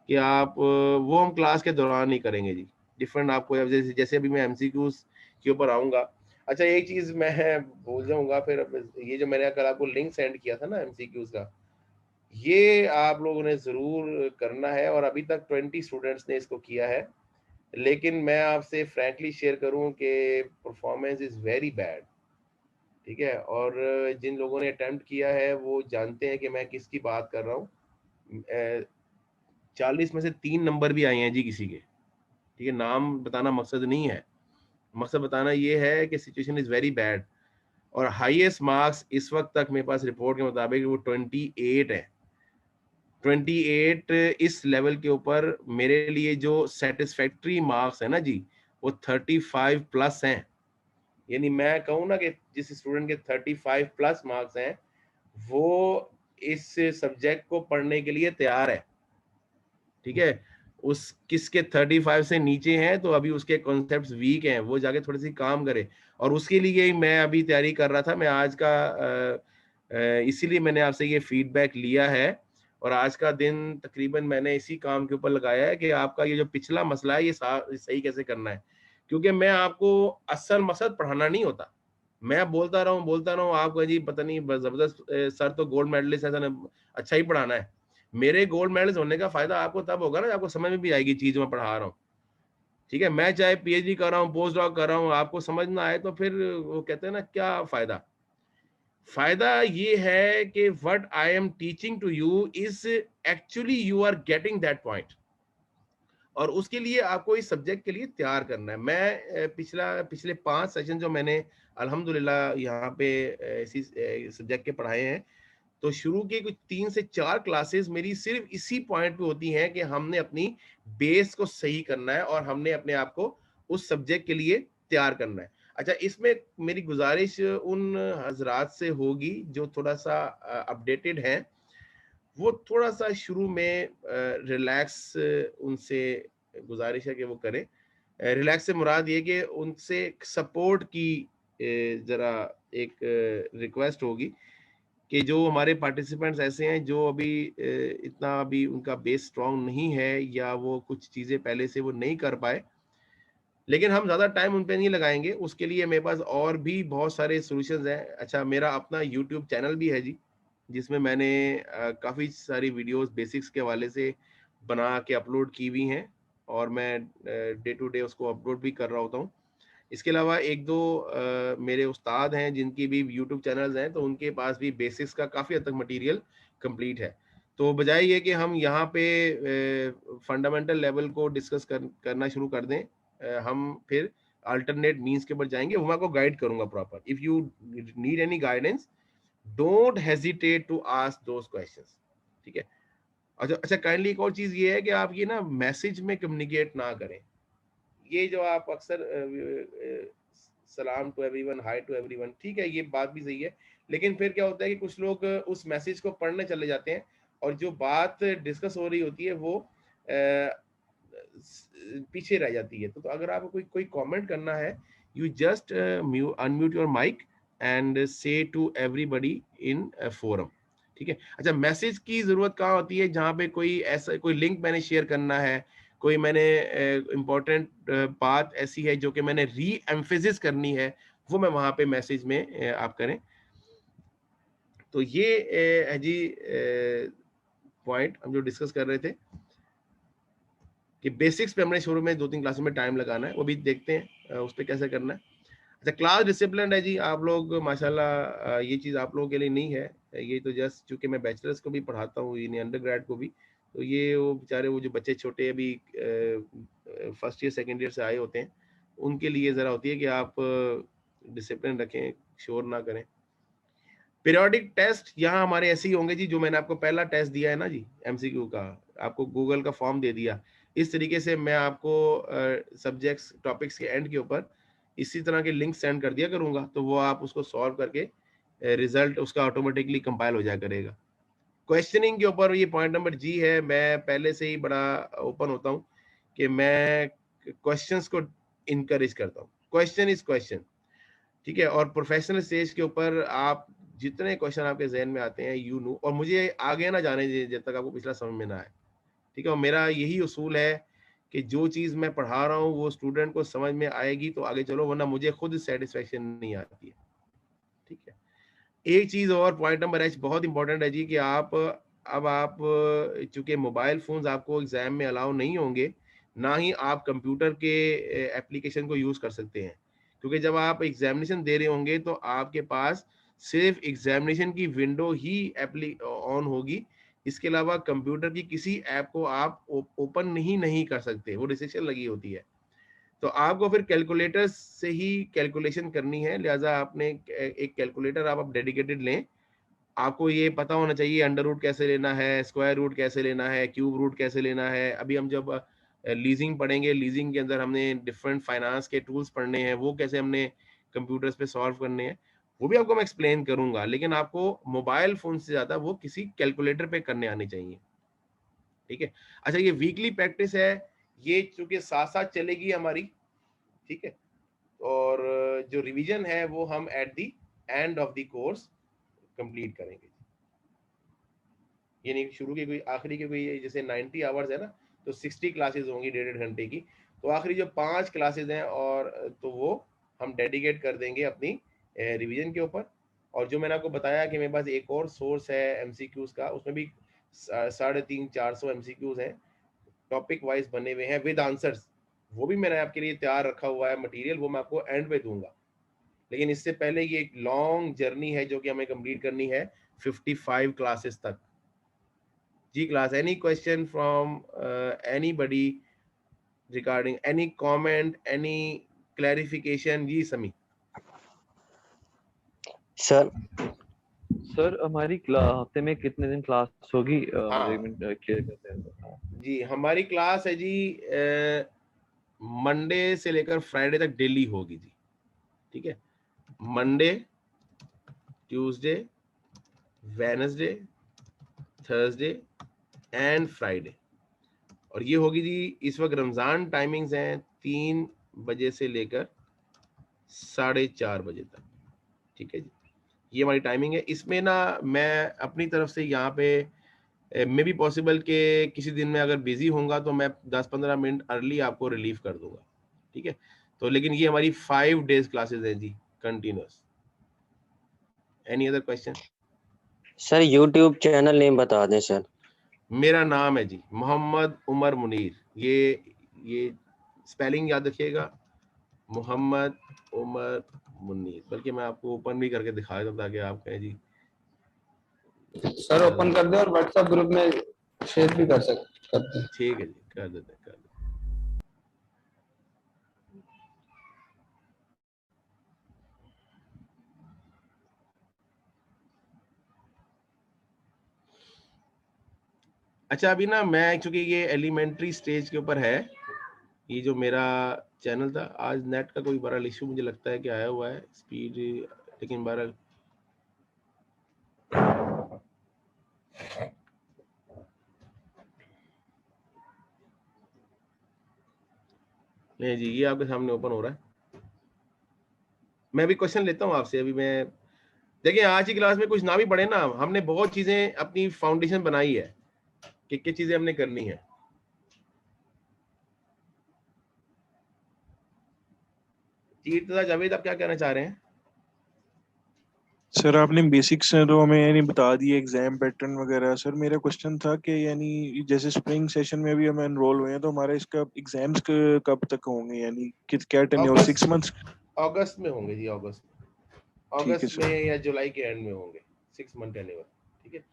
कि आप वो हम क्लास के दौरान नहीं करेंगे जी। डिफरेंट आपको जैसे अभी मैं एमसीक्यूज के ऊपर आऊँगा। अच्छा, एक चीज़ मैं भूल जाऊँगा फिर, ये जो मैंने कल आपको लिंक सेंड किया था ना एमसीक्यूज का, ये आप लोगों ने ज़रूर करना है। और अभी तक 20 स्टूडेंट्स ने इसको किया है, लेकिन मैं आपसे फ्रैंकली शेयर करूँ कि परफॉर्मेंस इज़ वेरी बैड, ठीक है। और जिन लोगों ने अटेम्प्ट किया है वो जानते हैं कि मैं किसकी बात कर रहा हूँ। 40 में से 3 नंबर भी आए हैं जी किसी के, ठीक है। नाम बताना मकसद नहीं है, मकसद बताना ये है कि सिचुएशन इज़ वेरी बैड। और हाईएस्ट मार्क्स इस वक्त तक मेरे पास रिपोर्ट के मुताबिक वो 28 है। 28 इस लेवल के ऊपर मेरे लिए जो सेटिस्फैक्ट्री मार्क्स है ना जी, वो 35 प्लस हैं। यानी मैं कहूँ ना कि जिस स्टूडेंट के 35 प्लस मार्क्स हैं, वो इस सब्जेक्ट को पढ़ने के लिए तैयार है, ठीक है। उस किसके 35 से नीचे हैं तो अभी उसके कॉन्सेप्ट्स वीक हैं, वो जाके थोड़ी सी काम करे। और उसके लिए ही मैं अभी तैयारी कर रहा था। मैं आज का इसीलिए मैंने आपसे ये फीडबैक लिया है, और आज का दिन तकरीबन मैंने इसी काम के ऊपर लगाया है कि आपका ये जो पिछला मसला है ये सही कैसे करना है। क्योंकि मैं आपको असल मकसद पढ़ाना नहीं होता, मैं बोलता रहा हूँ आपको जी पता नहीं जबरदस्त सर तो गोल्ड मेडलिस्ट है, सर अच्छा ही पढ़ाना है। मेरे गोल्ड मेडलिस्ट होने का फायदा आपको तब होगा ना, आपको समझ में भी आएगी चीज मैं पढ़ा रहा हूँ। ठीक है, मैं चाहे पीएचडी कर रहा हूँ, पोस्ट डॉक कर रहा हूँ, आपको समझ ना आए तो फिर वो कहते हैं ना क्या फायदा। फायदा ये है कि what I am teaching to you is actually you are getting that point, और उसके लिए आपको इस सब्जेक्ट के लिए तैयार करना है। मैं पिछले 5 सेशन जो मैंने अल्हम्दुलिल्लाह यहाँ पे इसी सब्जेक्ट के पढ़ाए हैं, तो शुरू के कुछ 3 से 4 क्लासेस मेरी सिर्फ इसी पॉइंट पे होती हैं कि हमने अपनी बेस को सही करना है और हमने अपने आप को उस सब्जेक्ट के लिए तैयार करना है। अच्छा, इसमें मेरी गुजारिश उन हजरात से होगी जो थोड़ा सा अपडेटेड हैं, वो थोड़ा सा शुरू में रिलैक्स, उनसे गुजारिश है कि वो करें। रिलैक्स से मुराद ये कि उनसे सपोर्ट की ज़रा एक रिक्वेस्ट होगी कि जो हमारे पार्टिसिपेंट्स ऐसे हैं जो अभी इतना अभी उनका बेस स्ट्रांग नहीं है या वो कुछ चीज़ें पहले से वो नहीं कर पाए, लेकिन हम ज़्यादा टाइम उन पे नहीं लगाएंगे, उसके लिए मेरे पास और भी बहुत सारे सॉल्यूशंस हैं। अच्छा, मेरा अपना यूट्यूब चैनल भी है जी, जिसमें मैंने काफ़ी सारी वीडियोस बेसिक्स के हवाले से बना के अपलोड की हुई हैं और मैं डे टू डे उसको अपलोड भी कर रहा होता हूँ। इसके अलावा एक दो मेरे उस्ताद हैं जिनकी भी यूट्यूब चैनल्स हैं, तो उनके पास भी बेसिक्स का काफ़ी हद तक मटेरियल कंप्लीट है। तो बजाय ये कि हम यहाँ पे फंडामेंटल लेवल को डिस्कस करना शुरू कर दें, हम फिर अल्टरनेट मीन्स के ऊपर जाएंगे, वो मैं आपको गाइड करूंगा proper. If you need any guidance, don't hesitate to ask those questions. ठीक है। अच्छा, काइंडली एक और चीज़ ये है कि आप ये ना मैसेज में कम्युनिकेट ना करें। ये जो आप अक्सर सलाम to everyone, hi to everyone, ठीक है, ये बात भी सही है, लेकिन फिर क्या होता है कि कुछ लोग उस मैसेज को पढ़ने चले जाते हैं और जो बात डिस्कस हो रही होती है वो पीछे रह जाती है। तो अगर आपको कोई कमेंट करना है, you just unmute your mic and say to everybody in forum. ठीक है। अच्छा, मैसेज की जरूरत कहाँ होती है? जहाँ पे कोई ऐसा कोई लिंक मैंने शेयर करना है, कोई मैंने इम्पोर्टेंट बात ऐसी है जो कि मैंने री एम्फेसिस करनी है, वो मैं वहां पे मैसेज में आप करें। तो ये है जी पॉइंट हम जो डिस्कस कर रहे थे कि बेसिक्स पे हमने शुरू में 2-3 क्लासों में टाइम लगाना है, वो भी देखते हैं उस पर कैसे करना है। अच्छा, क्लास डिसिप्लिन है जी, आप लोग माशाल्लाह, ये चीज़ आप लोगों के लिए नहीं है, ये तो जस्ट चूंकि मैं बैचलर्स को भी पढ़ाता हूँ, यानी अंडर ग्रेड को भी, तो ये वो बेचारे वो जो बच्चे छोटे अभी फर्स्ट ईयर सेकेंड ईयर से आए होते हैं, उनके लिए ज़रा होती है कि आप डिसिप्लिन रखें, शोर ना करें। पीरियोडिक टेस्ट यहाँ हमारे ऐसे ही होंगे जी, जो मैंने आपको पहला टेस्ट दिया है ना जी एमसीक्यू का, आपको गूगल का फॉर्म दे दिया, इस तरीके से मैं आपको सब्जेक्ट्स टॉपिक्स के एंड के ऊपर इसी तरह के लिंक सेंड कर दिया करूंगा, तो वो आप उसको सॉल्व करके रिजल्ट उसका ऑटोमेटिकली कंपाइल हो जाया करेगा। क्वेश्चनिंग के ऊपर ये पॉइंट नंबर जी है, मैं पहले से ही बड़ा ओपन होता हूँ कि मैं क्वेश्चंस को इनकरेज करता हूँ। क्वेश्चन इज क्वेश्चन, ठीक है। और प्रोफेशनल स्टेज के ऊपर आप जितने क्वेश्चन आपके जहन में आते हैं यू नो, और मुझे आगे ना जाने दीजिए जब तक आपको पिछला समझ में ना आए, ठीक है। और मेरा यही उसूल है कि जो चीज़ मैं पढ़ा रहा हूँ वो स्टूडेंट को समझ में आएगी तो आगे चलो, वरना मुझे खुद सेटिस्फेक्शन नहीं आती है, ठीक है। एक चीज़ और, पॉइंट नंबर एच बहुत इंपॉर्टेंट है जी, कि आप चूंकि मोबाइल फोन्स आपको एग्जाम में अलाउ नहीं होंगे, ना ही आप कंप्यूटर के एप्लीकेशन को यूज़ कर सकते हैं, क्योंकि जब आप एग्जामिनेशन दे रहे होंगे तो आपके पास सिर्फ एग्जामिनेशन की विंडो ही ऑन होगी, इसके अलावा कंप्यूटर की किसी ऐप को आप ओपन नहीं कर सकते, वो रिस्ट्रिक्शन लगी होती है। तो आपको फिर कैलकुलेटर से ही कैलकुलेशन करनी है, लिहाजा आपने एक कैलकुलेटर आप डेडिकेटेड लें। आपको ये पता होना चाहिए अंडर रूट कैसे लेना है, स्क्वायर रूट कैसे लेना है, क्यूब रूट कैसे लेना है। अभी हम जब लीजिंग पढ़ेंगे, लीजिंग के अंदर हमने डिफरेंट फाइनेंस के टूल्स पढ़ने हैं, वो कैसे हमने कंप्यूटर्स पे सॉल्व करने हैं, वो भी आपको मैं एक्सप्लेन करूंगा, लेकिन आपको मोबाइल फोन से ज्यादा वो किसी कैलकुलेटर पे करने आने चाहिए, ठीक है। अच्छा, ये वीकली प्रैक्टिस है, ये चूंकि साथ साथ चलेगी हमारी, ठीक है। और जो रिवीजन है वो हम at the end of the course complete करेंगे, यानी शुरू की कोई आखिरी की कोई, जैसे 90 आवर्स है ना, तो 60 क्लासेस होंगी 1.5 घंटे की, तो आखिरी जो 5 क्लासेज हैं और तो वो हम डेडिकेट कर देंगे अपनी रिवीजन के ऊपर। और जो मैंने आपको बताया कि मेरे पास एक और सोर्स है एमसीक्यूज का, उसमें भी 350-400 एमसीक्यूज हैं, टॉपिक वाइज बने हुए हैं विद आंसर्स। वो भी मैंने आपके लिए तैयार रखा हुआ है मटेरियल, वो मैं आपको एंड पे दूंगा। लेकिन इससे पहले ये एक लॉन्ग जर्नी है जो कि हमें कंप्लीट करनी है 55 क्लासेस तक। जी class, any question from anybody regarding any comment, any clarification? जी समी। सर हमारी हफ्ते में कितने दिन क्लास होगी? हाँ क्लियर करते हैं जी, हमारी क्लास है जी मंडे से लेकर फ्राइडे तक डेली होगी जी, ठीक है। Monday, Tuesday, Wednesday, Thursday and Friday. और ये होगी जी, इस वक्त रमज़ान टाइमिंग्स हैं 3 बजे से लेकर 4:30 बजे तक, ठीक है जी। ये हमारी टाइमिंग है। इसमें ना मैं अपनी तरफ से यहाँ पे मे बी पॉसिबल कि किसी दिन में अगर बिजी होऊंगा तो मैं 10-15 मिनट अर्ली आपको रिलीव कर दूंगा, ठीक है। तो लेकिन ये हमारी 5 डेज क्लासेस हैं जी, continuous. Any other question? Sir YouTube channel name बता दें सर। मेरा नाम है जी मोहम्मद उमर मुनीर, ये स्पेलिंग याद रखिएगा, मोहम्मद उमर मुनीर। बल्कि मैं आपको ओपन भी करके दिखा देता हूं ताकि आप कहें जी। सर ओपन कर दे और व्हाट्सएप ग्रुप में शेयर भी कर सकते हैं। ठीक है जी, कर देते हैं। अच्छा, अभी ना मैं चूंकि ये एलिमेंट्री स्टेज के ऊपर है, ये जो मेरा चैनल था, आज नेट का कोई बड़ा इशू मुझे लगता है कि आया हुआ है, स्पीड, लेकिन बहरहाल नहीं जी, ये आपके सामने ओपन हो रहा है। मैं अभी क्वेश्चन लेता हूँ आपसे। अभी मैं देखिए, आज की क्लास में कुछ ना भी पढ़े ना, हमने बहुत चीजें अपनी फाउंडेशन बनाई है कि क्या चीजें हमने करनी है। जावेद, आप क्या कहना चाह रहे हैं? सर आपने बेसिक्स तो हमें यानी बता दिए, एग्जाम पैटर्न वगैरह। सर मेरा क्वेश्चन था कि यानी जैसे स्प्रिंग सेशन में भी हम एनरोल हुए हैं, तो हमारा इसका एग्जाम्स कब तक होंगे, यानी क्या टेन्योर? 6 मंथ्स? अगस्त में होंगे जी, अगस्त में या जुलाई के एंड में होंगे, 6 मंथ टेन्योर, ठीक है।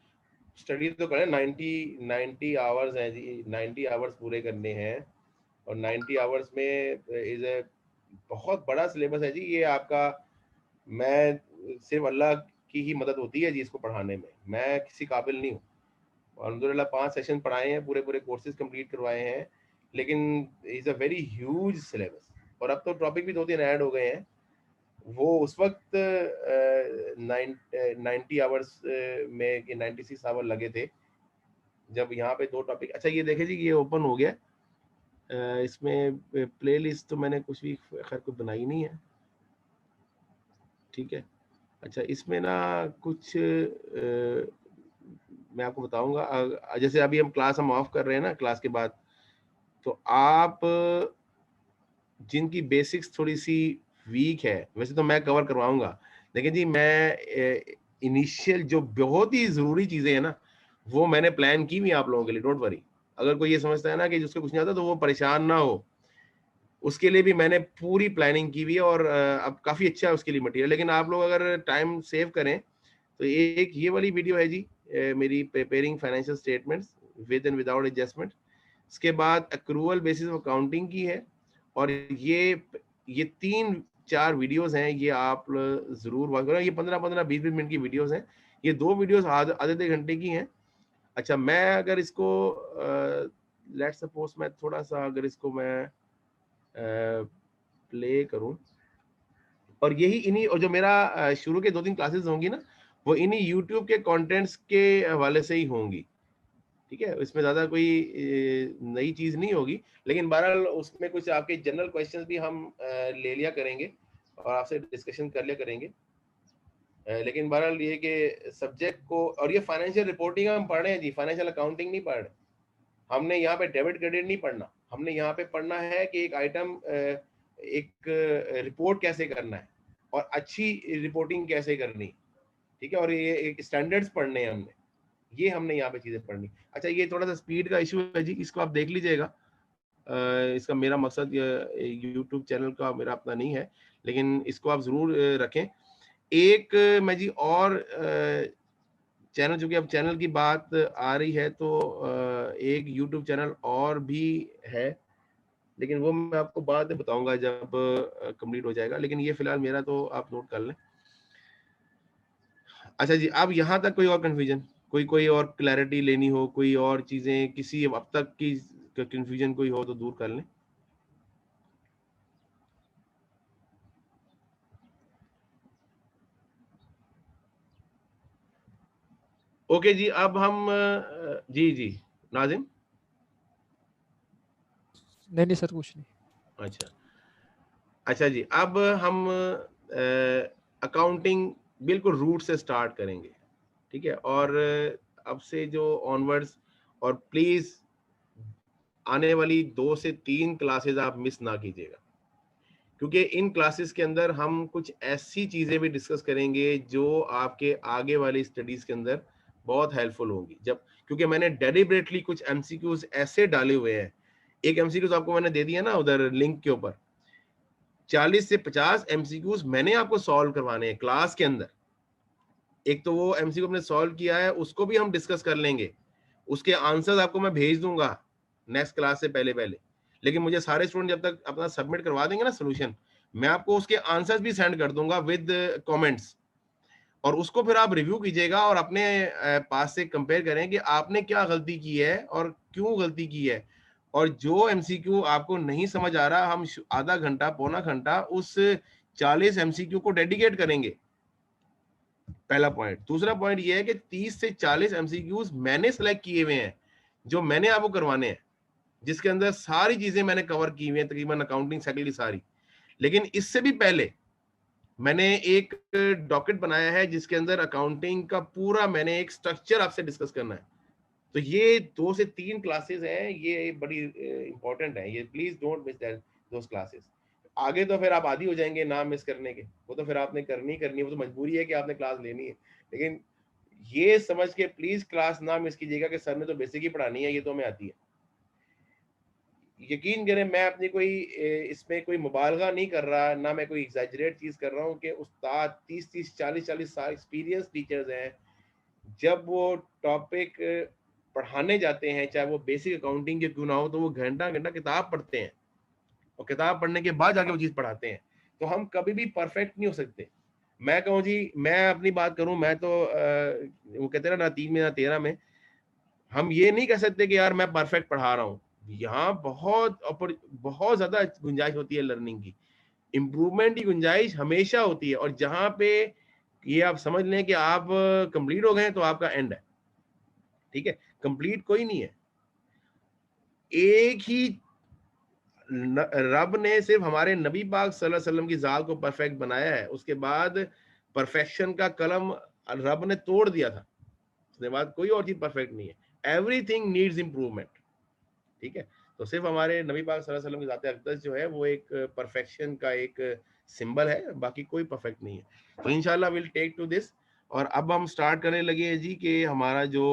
स्टडी तो करें, 90 आवर्स हैं जी, 90 आवर्स पूरे करने हैं। और 90 आवर्स में इज ए बहुत बड़ा सिलेबस है जी ये आपका। मैं सिर्फ अल्लाह की ही मदद होती है जी इसको पढ़ाने में, मैं किसी काबिल नहीं हूँ। और अल्हम्दुलिल्लाह 5 सेशन पढ़ाए हैं, पूरे कोर्सेज कंप्लीट करवाए हैं, लेकिन is a very huge syllabus. और अब तो टॉपिक भी 2-3 ऐड हो गए हैं। वो उस वक्त 90 आवर्स में कि 96 आवर लगे थे जब यहाँ पे 2 टॉपिक। अच्छा ये देखे जी, ये ओपन हो गया। इसमें प्लेलिस्ट तो मैंने कुछ भी खैर कोई बनाई नहीं है, ठीक है। अच्छा, इसमें ना कुछ मैं आपको बताऊंगा। जैसे अभी हम ऑफ कर रहे हैं ना क्लास के बाद, तो आप जिनकी बेसिक्स थोड़ी सी वीक है, वैसे तो मैं कवर करवाऊंगा, लेकिन जी मैं इनिशियल जो बहुत ही ज़रूरी चीज़ें हैं ना, वो मैंने प्लान की भी आप लोगों के लिए, डोंट वरी। अगर कोई ये समझता है ना कि जिसको कुछ नहीं आता तो वो परेशान ना हो, उसके लिए भी मैंने पूरी प्लानिंग की हुई है। और अब काफ़ी अच्छा है उसके लिए मटेरियल। लेकिन आप लोग अगर टाइम सेव करें तो एक ये वाली वीडियो है जी, मेरी preparing financial statements with and without adjustment. इसके बाद अक्रूवल बेसिस ऑफ अकाउंटिंग की है। और ये 3-4 वीडियोस हैं, ये आप ज़रूर वॉच करें। ये 15-15, 20-20 मिनट की वीडियोस हैं। ये 2 वीडियोस आधे घंटे की हैं। अच्छा, मैं अगर इसको लेट्स सपोज मैं थोड़ा सा अगर इसको मैं प्ले करूं, और यही इन्हीं, और जो मेरा शुरू के 2-3 क्लासेस होंगी ना, वो इन्हीं यूट्यूब के कंटेंट्स के हवाले से ही होंगी, ठीक है। इसमें ज़्यादा कोई नई चीज़ नहीं होगी, लेकिन बहरहाल उसमें कुछ आपके जनरल क्वेश्चंस भी हम ले लिया करेंगे और आपसे डिस्कशन कर लिया करेंगे। लेकिन बहरहाल ये कि सब्जेक्ट को, और ये फाइनेंशियल रिपोर्टिंग हम पढ़ रहे हैं जी, फाइनेंशियल अकाउंटिंग नहीं पढ़ रहे। हमने यहाँ पे डेबिट क्रेडिट नहीं पढ़ना, हमने यहाँ पे पढ़ना है कि एक आइटम, एक रिपोर्ट कैसे करना है और अच्छी रिपोर्टिंग कैसे करनी, ठीक है, और ये एक स्टैंडर्ड्स पढ़ने हैं हमने, ये हमने यहाँ पे चीजें पढ़नी। अच्छा, ये थोड़ा सा स्पीड का इशू है जी, इसको आप देख लीजिएगा। इसका मेरा मकसद यूट्यूब चैनल का मेरा अपना नहीं है, लेकिन इसको आप जरूर रखें। एक मैं जी और चैनल, चूंकि अब चैनल की बात आ रही है तो एक यूट्यूब चैनल और भी है, लेकिन वो मैं आपको बाद में बताऊंगा जब कंप्लीट हो जाएगा, लेकिन ये फिलहाल मेरा तो आप नोट कर लें। अच्छा जी, अब यहाँ तक कोई और कंफ्यूजन, कोई और क्लैरिटी लेनी हो, कोई और चीजें, किसी अब तक की कंफ्यूजन कोई हो तो दूर कर लें। ओके जी, अब हम जी जी नाजिम। नहीं सर, कुछ नहीं। अच्छा अच्छा जी, अब हम अकाउंटिंग बिल्कुल रूट से स्टार्ट करेंगे, ठीक है, और अब से जो ऑनवर्ड्स, और प्लीज आने वाली 2 से 3 क्लासेस आप मिस ना कीजिएगा, क्योंकि इन क्लासेस के अंदर हम कुछ ऐसी चीजें भी डिस्कस करेंगे जो आपके आगे वाली स्टडीज के अंदर बहुत हेल्पफुल होंगी। जब, क्योंकि मैंने डेलिबरेटली कुछ एमसीक्यूज ऐसे डाले हुए हैं, एक एमसीक्यूज आपको मैंने दे दिया ना उधर लिंक के ऊपर, 40 से 50 एमसीक्यूज मैंने आपको सॉल्व करवाने हैं क्लास के अंदर। एक तो वो एमसीक्यू हमने सॉल्व किया है, उसको भी हम डिस्कस कर लेंगे, उसके आंसर्स आपको मैं भेज दूंगा नेक्स्ट क्लास से पहले पहले, लेकिन मुझे सारे स्टूडेंट जब तक अपना सबमिट करवा देंगे ना सोल्यूशन, मैं आपको उसके आंसर्स भी सेंड कर दूंगा विद कमेंट्स, और उसको फिर आप रिव्यू कीजिएगा और अपने पास से कंपेयर करें कि आपने क्या गलती की है और क्यों गलती की है, और जो एमसीक्यू आपको नहीं समझ आ रहा, हम आधा घंटा पौना घंटा उस 40 एमसीक्यू को डेडिकेट करेंगे, पहला पॉइंट। दूसरा पॉइंट ये है कि 30 से 40 एमसीक्यूज मैंने सेलेक्ट किए हुए हैं जो मैंने आपको करवाने हैं, जिसके अंदर सारी चीजें मैंने कवर की हुई हैं, तकरीबन अकाउंटिंग साइकिल की सारी। लेकिन इससे भी पहले मैंने एक डॉक्यूमेंट बनाया है जिसके अंदर अकाउंटिंग का पूरा मैंने एक स्ट्रक्चर आपसे डिस्कस करना है। तो ये 2 से 3 क्लासेस हैं, ये बड़ी इंपॉर्टेंट है, ये please don't miss that those classes. आगे तो फिर आप आदी हो जाएंगे ना मिस करने के, वो तो फिर आपने करनी है, वो तो मजबूरी है कि आपने क्लास लेनी है, लेकिन ये समझ के प्लीज क्लास ना मिस कीजिएगा कि सर ने तो बेसिक ही पढ़ानी है, ये तो हमें आती है। यकीन करें, मैं अपनी कोई इसमें कोई मुबालगा नहीं कर रहा, ना मैं कोई एग्जैजरेट चीज कर रहा हूँ कि उस्ताद 30-30 40-40 साल एक्सपीरियंस टीचर्स हैं, जब वो टॉपिक पढ़ाने जाते हैं, चाहे वो बेसिक अकाउंटिंग के क्यों ना हो, तो वो घंटा घंटा किताब पढ़ते हैं और किताब पढ़ने के बाद जाके वो चीज पढ़ाते हैं। तो हम कभी भी परफेक्ट नहीं हो सकते। मैं कहूँ जी, मैं अपनी बात करूं, मैं तो वो कहते हैं ना 3 में ना 13 में, हम ये नहीं कह सकते कि यार मैं परफेक्ट पढ़ा रहा हूँ। यहाँ बहुत ज्यादा गुंजाइश होती है लर्निंग की, इम्प्रूवमेंट की गुंजाइश हमेशा होती है, और जहाँ पे ये आप समझ लें कि आप कंप्लीट हो गए तो आपका एंड है, ठीक है, कंप्लीट कोई नहीं है। एक ही रब ने सिर्फ हमारे नबी पाक सल्लल्लाहु अलैहि वसल्लम की जात को परफेक्ट बनाया है, उसके बाद परफेक्शन का कलम रब ने तोड़ दिया था, उसके बाद कोई और चीज परफेक्ट नहीं है, एवरीथिंग नीड्स इंप्रूवमेंट, ठीक है। तो सिर्फ हमारे नबी पाक सल्लल्लाहु अलैहि वसल्लम की जात अक़दस जो है वो एक परफेक्शन का एक सिंबल है, बाकी कोई परफेक्ट नहीं है। तो इंशाल्लाह विल टेक टू दिस, और अब हम स्टार्ट करने लगे हैं जी कि हमारा जो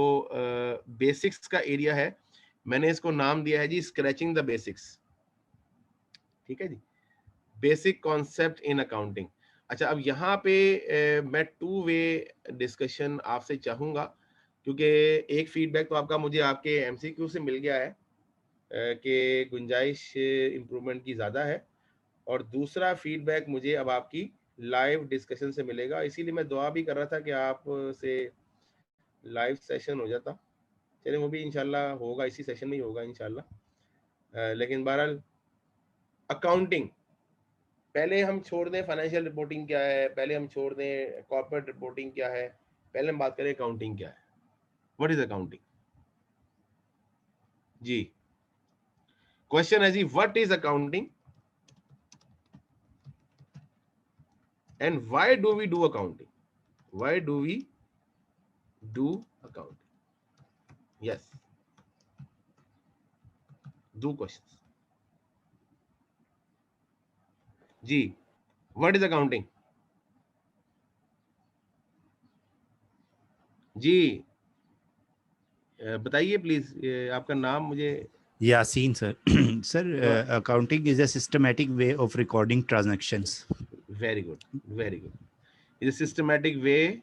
बेसिक्स का एरिया है, मैंने इसको नाम दिया है जी स्क्रैचिंग द बेसिक्स, ठीक है जी, बेसिक कॉन्सेप्ट इन अकाउंटिंग। अच्छा, अब यहाँ पे मैं 2 वे डिस्कशन आपसे चाहूँगा, क्योंकि एक फीडबैक तो आपका मुझे आपके एमसीक्यू से मिल गया है कि गुंजाइश इम्प्रूवमेंट की ज़्यादा है, और दूसरा फीडबैक मुझे अब आपकी लाइव डिस्कशन से मिलेगा, इसीलिए मैं दुआ भी कर रहा था कि आप से लाइव सेशन हो जाता। चलिए, वो भी इंशाल्लाह होगा, इसी सेशन में ही होगा इंशाल्लाह। लेकिन बहरहाल अकाउंटिंग पहले हम छोड़ दें, फाइनेंशियल रिपोर्टिंग क्या है पहले हम छोड़ दें, कॉर्पोरेट रिपोर्टिंग क्या है, पहले हम बात करें अकाउंटिंग क्या है, व्हाट इज अकाउंटिंग। जी, क्वेश्चन है जी, what is accounting and why do we do accounting, why do we do accounting. Yes, 2 questions. जी, व्हाट इज अकाउंटिंग? जी बताइए प्लीज, आपका नाम मुझे। Yasin sir. Sir accounting is a systematic way of recording transactions. Very good, very good. Is systematic way.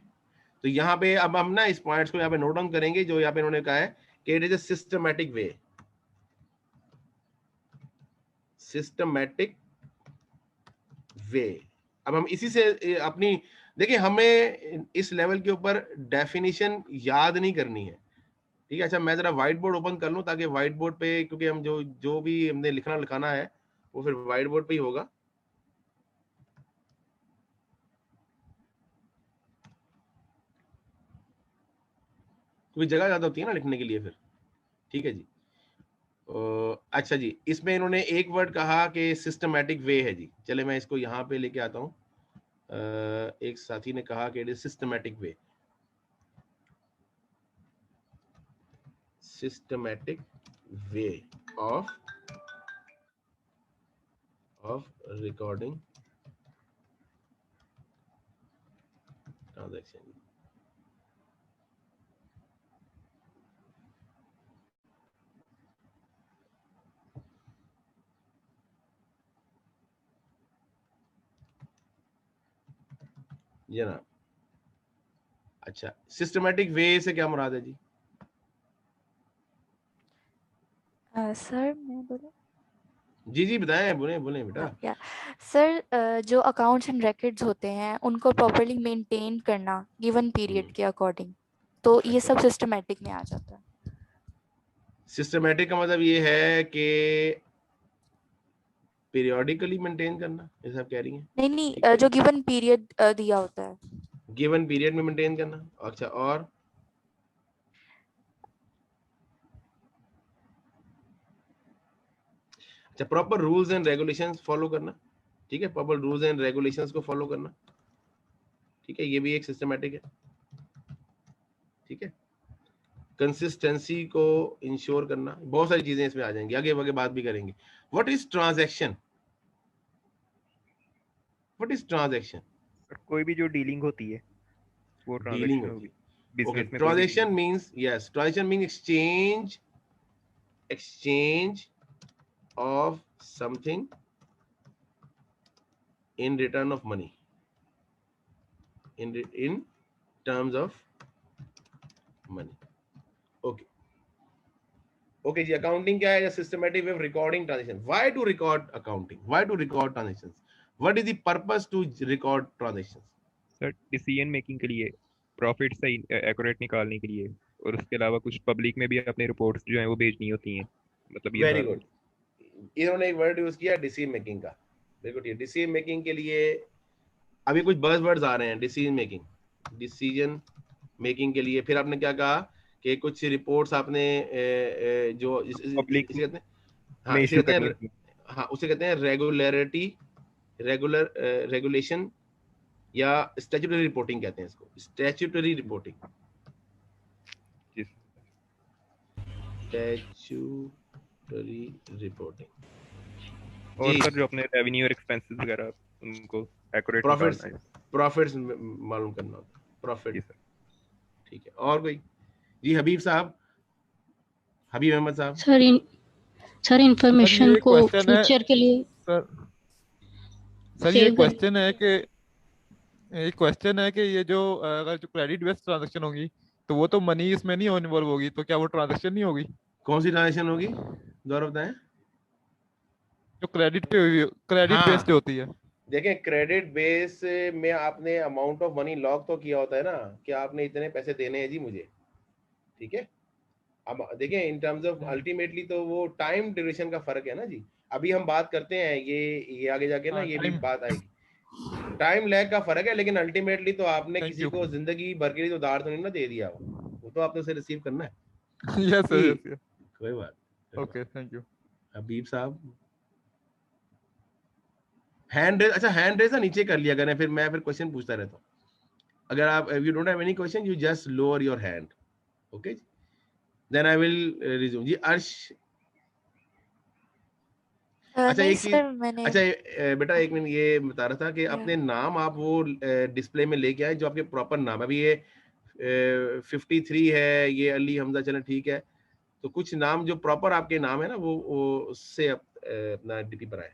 तो यहाँ पे अब हम ना इस पॉइंट्स को यहाँ पे नोट डाउन करेंगे जो यहाँ पे इन्होंने कहा है कि it is a systematic way. Systematic way. अब हम इसी से अपनी, देखिए हमें इस लेवल के ऊपर डेफिनेशन याद नहीं करनी है, ठीक है। अच्छा मैं जरा व्हाइट बोर्ड ओपन कर लूं ताकि व्हाइट बोर्ड पे, क्योंकि हम जो भी हमने लिखाना है वो फिर व्हाइट बोर्ड पे ही होगा। क्योंकि जगह ज्यादा होती है ना लिखने के लिए फिर, ठीक है जी। अच्छा जी, इसमें इन्होंने एक वर्ड कहा कि सिस्टमैटिक वे है जी। चले मैं इसको यहाँ पे लेके आता हूँ। एक साथी ने कहा कि it is systematic way. systematic way of recording transaction। जनाब अच्छा, सिस्टमैटिक वे से क्या मुराद है जी? सर मैं बोलूं? जी जी बताएं, बोले बोले बेटा। या सर, जो अकाउंट्स एंड रिकॉर्ड्स होते हैं उनको प्रॉपर्ली मेंटेन करना गिवन पीरियड के अकॉर्डिंग, तो ये सब सिस्टमैटिक में आ जाता है। सिस्टमैटिक का मतलब ये है कि पीरियोडिकली मेंटेन करना, जैसे आप कह रही हैं। नहीं नहीं, जो गिवन पीरियड दिया होता है, गिवन पीरियड में मेंटेन करना। अच्छा, और अच्छा proper rules and regulations follow करना, ठीक है। प्रॉपर रूल्स एंड रेगुलेशंस को फॉलो करना, ठीक है, ये भी एक सिस्टमैटिक है, ठीक है। कंसिस्टेंसी को इंश्योर करना, बहुत सारी चीजें इसमें आ जाएंगी, आगे आगे बात भी करेंगे। What is transaction? What is transaction? कोई भी जो डीलिंग होती है वो डीलिंग ट्रांजैक्शन होती होगी। है। ओके, बिजनेस में कोई भी transaction means, yes, transaction means exchange of something in return of money, in terms of money। okay, okay जी। अकाउंटिंग क्या है? Systematic way of recording transaction. Why to record accounting? Why to record transactions? What is the purpose to record transactions? Sir decision making के लिए, profit सही accurate निकालने के लिए, और उसके अलावा कुछ पब्लिक में भी अपने रिपोर्ट्स जो हैं वो भेजनी होती हैं, मतलब ये वेरी सारा। गुड। इन्होंने एक वर्ड यूज किया डिसीजन मेकिंग का, बिल्कुल ठीक। डिसीजन मेकिंग के लिए अभी कुछ बज़वर्ड्स आ रहे हैं। डिसीजन मेकिंग के लिए फिर आपने क्या कहा कि कुछ रिपोर्ट्स आपने जो इसे कहते हैं, हाँ में इसे इशू कहते करनी हैं, होती है। हाँ उसे कहते हैं रेगुलेशन या स्टैट्यूटरी रिपोर्टिंग कहते हैं इसको, स्टैट्यूटरी रिपोर्टिंग। स्टैट्यूटरी रिपोर्टिंग और जी। सर जो अपने रेवेन्यू और एक्सपेंसेस वगैरह उनको एक्यूरेट निकालना है। प्रॉफिट्स मालूम करना होता है, प्रॉफिट, ठीक है। और कोई जी? हबीब साहब, हबीब अहमद साहब। सर इंफॉर्मेशन को फ्यूचर के लिए सर ये क्वेश्चन है कि ये जो अगर जो क्रेडिट बेस्ड ट्रांजैक्शन होगी तो वो तो मनी इसमें नहीं इन्वॉल्व होगी, तो क्या वो ट्रांजैक्शन नहीं होगी? कौन सी ट्रांजैक्शन होगी गौरव बताएं? जो क्रेडिट बेस्ड होती है। देखें, क्रेडिट बेस में आपने अमाउंट ऑफ मनी लॉक तो किया होता है ना कि आपने इतने पैसे देने हैं जी मुझे, ठीक है। अब देखें इन टर्म्स ऑफ अल्टीमेटली तो वो टाइम ड्यूरेशन का फर्क है ना जी। अभी हम बात करते हैं ये आगे जाके ना ये भी बात आएगी, टाइम लैग का फर्क है, लेकिन अल्टीमेटली तो आपने किसी को जिंदगी भर के लिए तो उधार तो नहीं ना दे दिया, वो तो आपने उसे रिसीव करना है। यस सर, कोई बात। Okay, thank you. हबीब साहब हैंड रेज, अच्छा हैंड रेज ना नीचे कर लिया करें, फिर मैं क्वेश्चन पूछता रहता हूँ। अगर आप you don't have any question you just lower your hand, okay, then I will resume जी। अर्श अच्छा नहीं एक चीज, सर मैंने अच्छा बेटा एक मिनट, ये बता रहा था कि या अपने नाम आप वो डिस्प्ले में लेके आए जो आपके प्रॉपर नाम है। अभी ये 53 है, ये अली हमजा, चले ठीक है, तो कुछ नाम जो प्रॉपर आपके नाम है ना वो उससे अपना डीपी बनाए,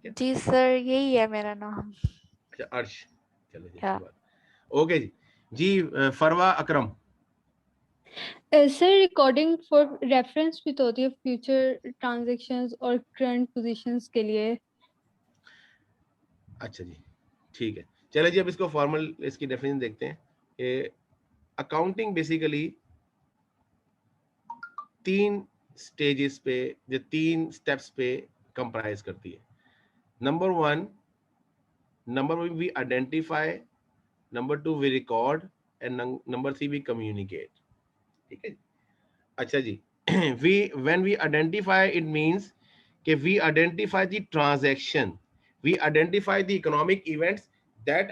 ठीक है। जी सर यही है मेरा नाम। अच्छा अर्श, चलो जी या अच्छी बात, ओके जी। जी Farwa Akram. Sir recording for reference भी तो होती है फ्यूचर ट्रांजैक्शंस और करंट पोजीशंस के लिए। अच्छा जी ठीक है, चले जी अब इसको फॉर्मल इसकी डेफिनेशन देखते हैं कि अकाउंटिंग बेसिकली 3 स्टेजेस पे, जो 3 स्टेप्स पे कंप्राइज करती है। Number 1 we identify, number 2 we record and number 3 we communicate, ठीक है। अच्छा जी we when we identify it means कि we identify the transaction, we identify the economic events that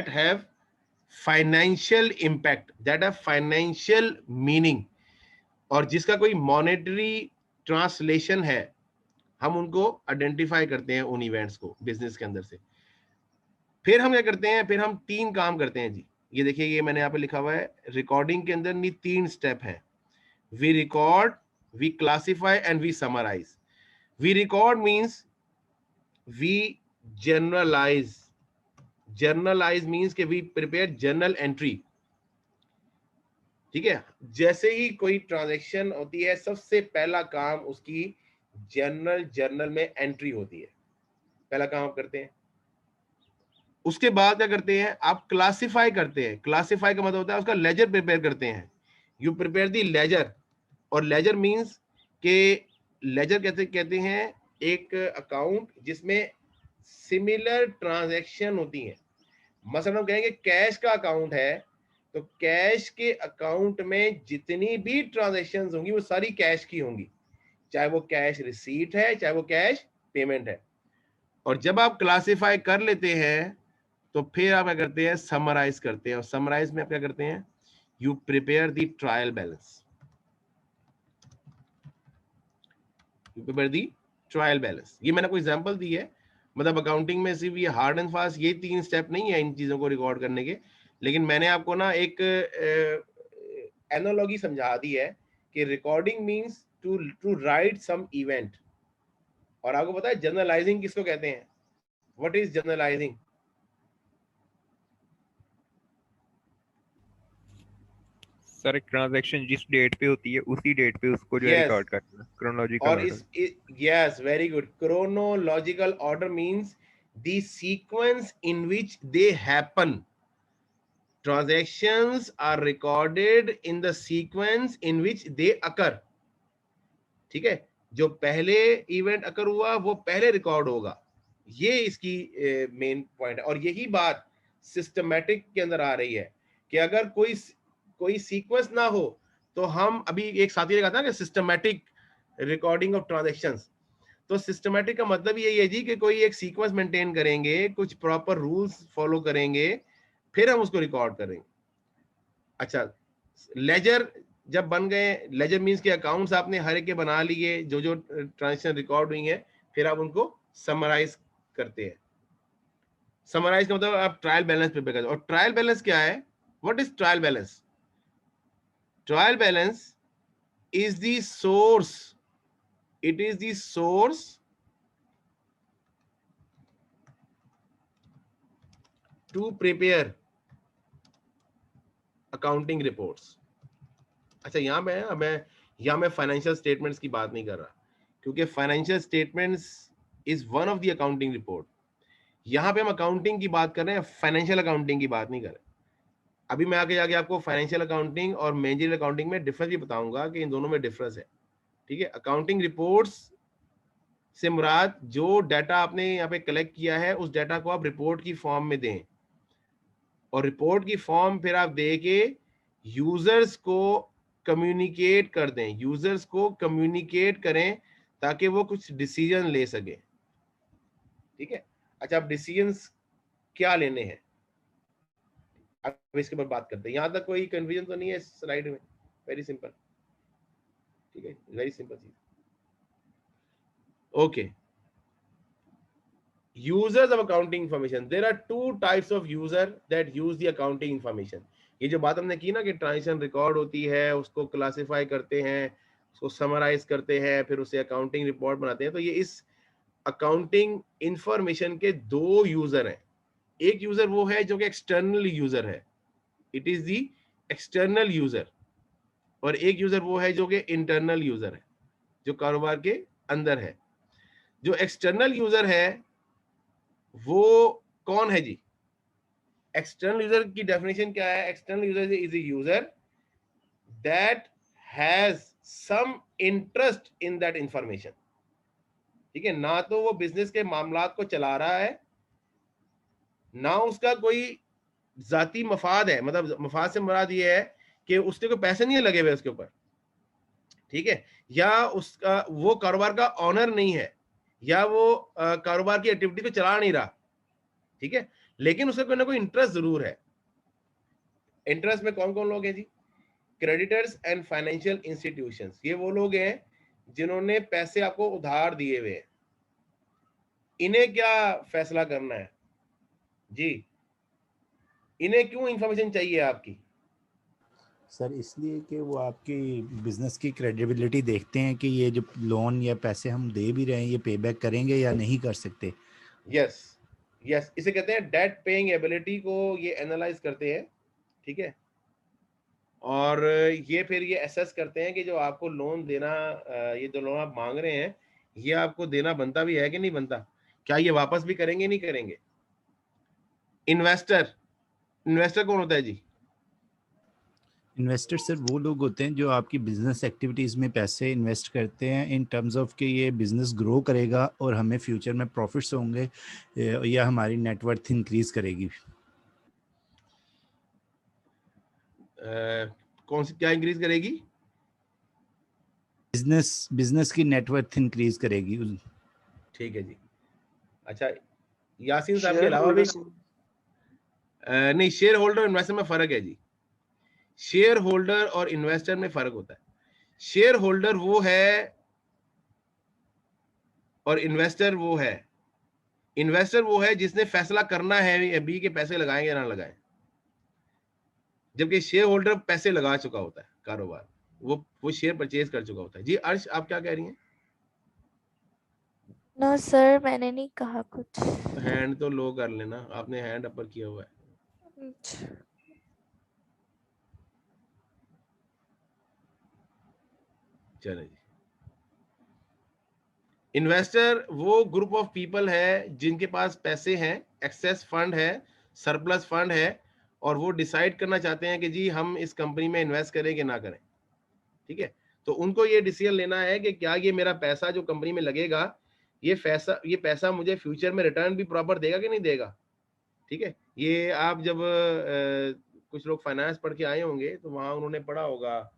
have financial impact, that have financial meaning, और जिसका कोई monetary translation है, हम उनको आइडेंटिफाई करते हैं उन इवेंट्स को बिजनेस के अंदर से। फिर हम क्या करते हैं, फिर हम 3 काम करते हैं जी। ये देखिए, ये मैंने यहाँ पे लिखा हुआ है, रिकॉर्डिंग के अंदर नहीं 3 स्टेप है। We record, we classify and we summarise. We record means we generalise, journalise means के वी प्रिपेयर जर्नल एंट्री, ठीक है। जैसे ही कोई ट्रांजैक्शन होती है, सबसे पहला काम उसकी जर्नल में एंट्री होती है, पहला काम आप करते हैं। उसके बाद क्या करते हैं, आप क्लासिफाई करते हैं। क्लासिफाई का मतलब होता है उसका लेजर प्रिपेयर करते हैं। यू प्रिपेयर दी लेजर, और लेजर मींस के लेजर कैसे कहते हैं, एक अकाउंट जिसमें सिमिलर ट्रांजैक्शन होती हैं। मसलन हम कहेंगे कैश का अकाउंट है, तो कैश के अकाउंट में जितनी भी ट्रांजैक्शंस होंगी वो सारी कैश की होंगी, चाहे वो कैश रिसीट है चाहे वो कैश पेमेंट है। और जब आप क्लासिफाई कर लेते हैं तो फिर आप क्या करते हैं, समराइज करते हैं। और समराइज में आप क्या करते हैं, you prepare the trial balance, you prepare the trial balance. ये मैंने कोई एग्जांपल दी है, मतलब अकाउंटिंग में सिर्फ ये हार्ड एंड फास्ट ये 3 स्टेप नहीं है इन चीजों को रिकॉर्ड करने के, लेकिन मैंने आपको ना एक एनालॉजी समझा दी है कि recording means to write some event. और आपको पता है जर्नलाइजिंग किसको कहते हैं, व्हाट इज जर्नलाइजिंग? सर एक ट्रांजैक्शन जिस डेट पे होती है उसी डेट पे उसको जो है Yes. रिकॉर्ड करना, क्रोनोलॉजिकल और order. yes, very good. Chronological order means the sequence in which they happen. Transactions are recorded in the sequence in which they occur. ठीक है, जो पहले इवेंट अकर हुआ वो पहले रिकॉर्ड होगा, ये इसकी मेन पॉइंट है। और यही बात सिस्टमैटिक के अंदर आ रही है कि अगर कोई सीक्वेंस ना हो तो हम, अभी एक साथी ने कहा था कि सिस्टमैटिक रिकॉर्डिंग ऑफ ट्रांजैक्शंस, तो सिस्टमैटिक का मतलब यही है जी कि कोई एक सीक्वेंस मेंटेन करेंगे, कुछ प्रॉपर रूल्स फॉलो करेंगे, फिर हम उसको रिकॉर्ड करेंगे। अच्छा, लेजर जब बन गए, लेजर मींस के अकाउंट्स आपने हर एक के बना लिए, जो जो ट्रांजैक्शन रिकॉर्ड हुई है, फिर आप उनको समराइज करते हैं। समराइज का मतलब आप ट्रायल बैलेंस प्रिपेयर करते हैं। और ट्रायल बैलेंस क्या है, what is trial balance? Trial balance is the source, it is the source to prepare accounting reports. अच्छा, यहाँ मैं फाइनेंशियल स्टेटमेंट्स की बात नहीं कर रहा, क्योंकि financial statements is one of the accounting report. यहाँ पे हम अकाउंटिंग की बात कर रहे हैं, फाइनेंशियल अकाउंटिंग की बात नहीं कर रहे। अभी मैं आगे जाके आपको फाइनेंशियल अकाउंटिंग और मैनेजरियल अकाउंटिंग में डिफरेंस भी बताऊंगा कि इन दोनों में डिफरेंस है, ठीक है। अकाउंटिंग रिपोर्ट्स से मुराद जो डाटा आपने यहाँ पे कलेक्ट किया है, उस डाटा को आप रिपोर्ट की फॉर्म में दें, और रिपोर्ट की फॉर्म फिर आप दे के यूजर्स को कम्युनिकेट कर दें, यूजर्स को कम्युनिकेट करें ताकि वो कुछ डिसीजन ले सके, ठीक है। अच्छा, अब डिसीजंस क्या लेने हैं, अब इसके ऊपर बात करते हैं। यहाँ तक कोई कंफ्यूजन तो नहीं है स्लाइड में? वेरी सिंपल, ठीक है, वेरी सिंपल चीज। Okay. Users of accounting information. There are two types of user that use the accounting information. ये जो बात हमने की ना कि ट्रांजेक्शन रिकॉर्ड होती है, उसको क्लासिफाई करते हैं, उसको समराइज करते हैं, फिर उसे अकाउंटिंग रिपोर्ट बनाते हैं। तो ये इस अकाउंटिंग इंफॉर्मेशन के दो यूजर हैं। एक यूजर वो है जो कि एक्सटर्नल यूजर है, it is the external user, और एक यूजर वो है जो कि इंटरनल यूजर है, जो कारोबार के अंदर है। जो एक्सटर्नल यूजर है वो कौन है जी? एक्सटर्नल यूजर की डेफिनेशन क्या है? External user is a user that has some interest in that information. ठीक है, ना तो वो बिजनेस के मामलात को चला रहा है, ना उसका कोई जाती मफाद है, मतलब मफाद से मुराद ये है कि उसके कोई पैसे नहीं लगे हुए उसके ऊपर, ठीक है, या उसका वो कारोबार का ऑनर नहीं है, या वो कारोबार की एक्टिविटी को चला नहीं रहा, ठीक है, लेकिन उसका कोई ना कोई इंटरेस्ट जरूर है। इंटरेस्ट में कौन कौन लोग हैं जी? क्रेडिटर्स एंड फाइनेंशियल इंस्टीट्यूशंस, ये वो लोग हैं जिन्होंने पैसे आपको उधार दिए हुए हैं। इन्हें क्या फैसला करना है जी? इन्हें क्यों इंफॉर्मेशन चाहिए आपकी? सर इसलिए कि वो आपकी बिजनेस की क्रेडिबिलिटी देखते हैं कि ये जो लोन या पैसे हम दे भी रहे हैं ये पे बैक करेंगे या नहीं कर सकते। यस यस, इसे कहते हैं डेट पेइंग एबिलिटी को ये एनालाइज करते हैं, ठीक है, और ये फिर ये एसेस करते हैं कि जो आपको लोन देना, ये जो लोन आप मांग रहे हैं ये आपको देना बनता भी है कि नहीं बनता, क्या ये वापस भी करेंगे नहीं करेंगे। इन्वेस्टर, इन्वेस्टर कौन होता है जी? इन्वेस्टर सर वो लोग होते हैं जो आपकी बिजनेस एक्टिविटीज़ में पैसे इन्वेस्ट करते हैं इन टर्म्स ऑफ कि ये बिजनेस ग्रो करेगा और हमें फ्यूचर में प्रॉफिट्स होंगे या हमारी नेटवर्थ इंक्रीज करेगी। कौन सी, क्या इंक्रीज करेगी? बिजनेस की नेटवर्थ इंक्रीज करेगी। ठीक है जी। अच्छा, यासीन साहब के अलावा भी नहीं, शेयर होल्डर इन्वेस्टर में फर्क है जी। शेयर होल्डर और इन्वेस्टर में फर्क होता है। शेयर होल्डर वो है और इन्वेस्टर वो है। इन्वेस्टर वो है जिसने फैसला करना है बी के पैसे लगाएं या ना लगाएं, जबकि शेयर होल्डर पैसे लगा चुका होता है, कारोबार वो शेयर परचेज कर चुका होता है। जी अर्श, आप क्या कह रही हैं? नो सर, मैंने नहीं कहा कुछ। हैंड तो लो कर लेना, आपने हैंड अपर किया हुआ है। चले जी। इन्वेस्टर वो ग्रुप ऑफ पीपल है जिनके पास पैसे हैं, एक्सेस फंड है, सरप्लस फंड है, और वो डिसाइड करना चाहते हैं कि जी हम इस कंपनी में इन्वेस्ट करें कि ना करें, ठीक है। तो उनको ये डिसीजन लेना है कि क्या ये मेरा पैसा जो कंपनी में लगेगा ये पैसा मुझे फ्यूचर में रिटर्न भी प्रॉपर देगा कि नहीं देगा, ठीक है। ये आप जब कुछ लोग फाइनेंस पढ़ के आए होंगे तो वहाँ उन्होंने पढ़ा होगा,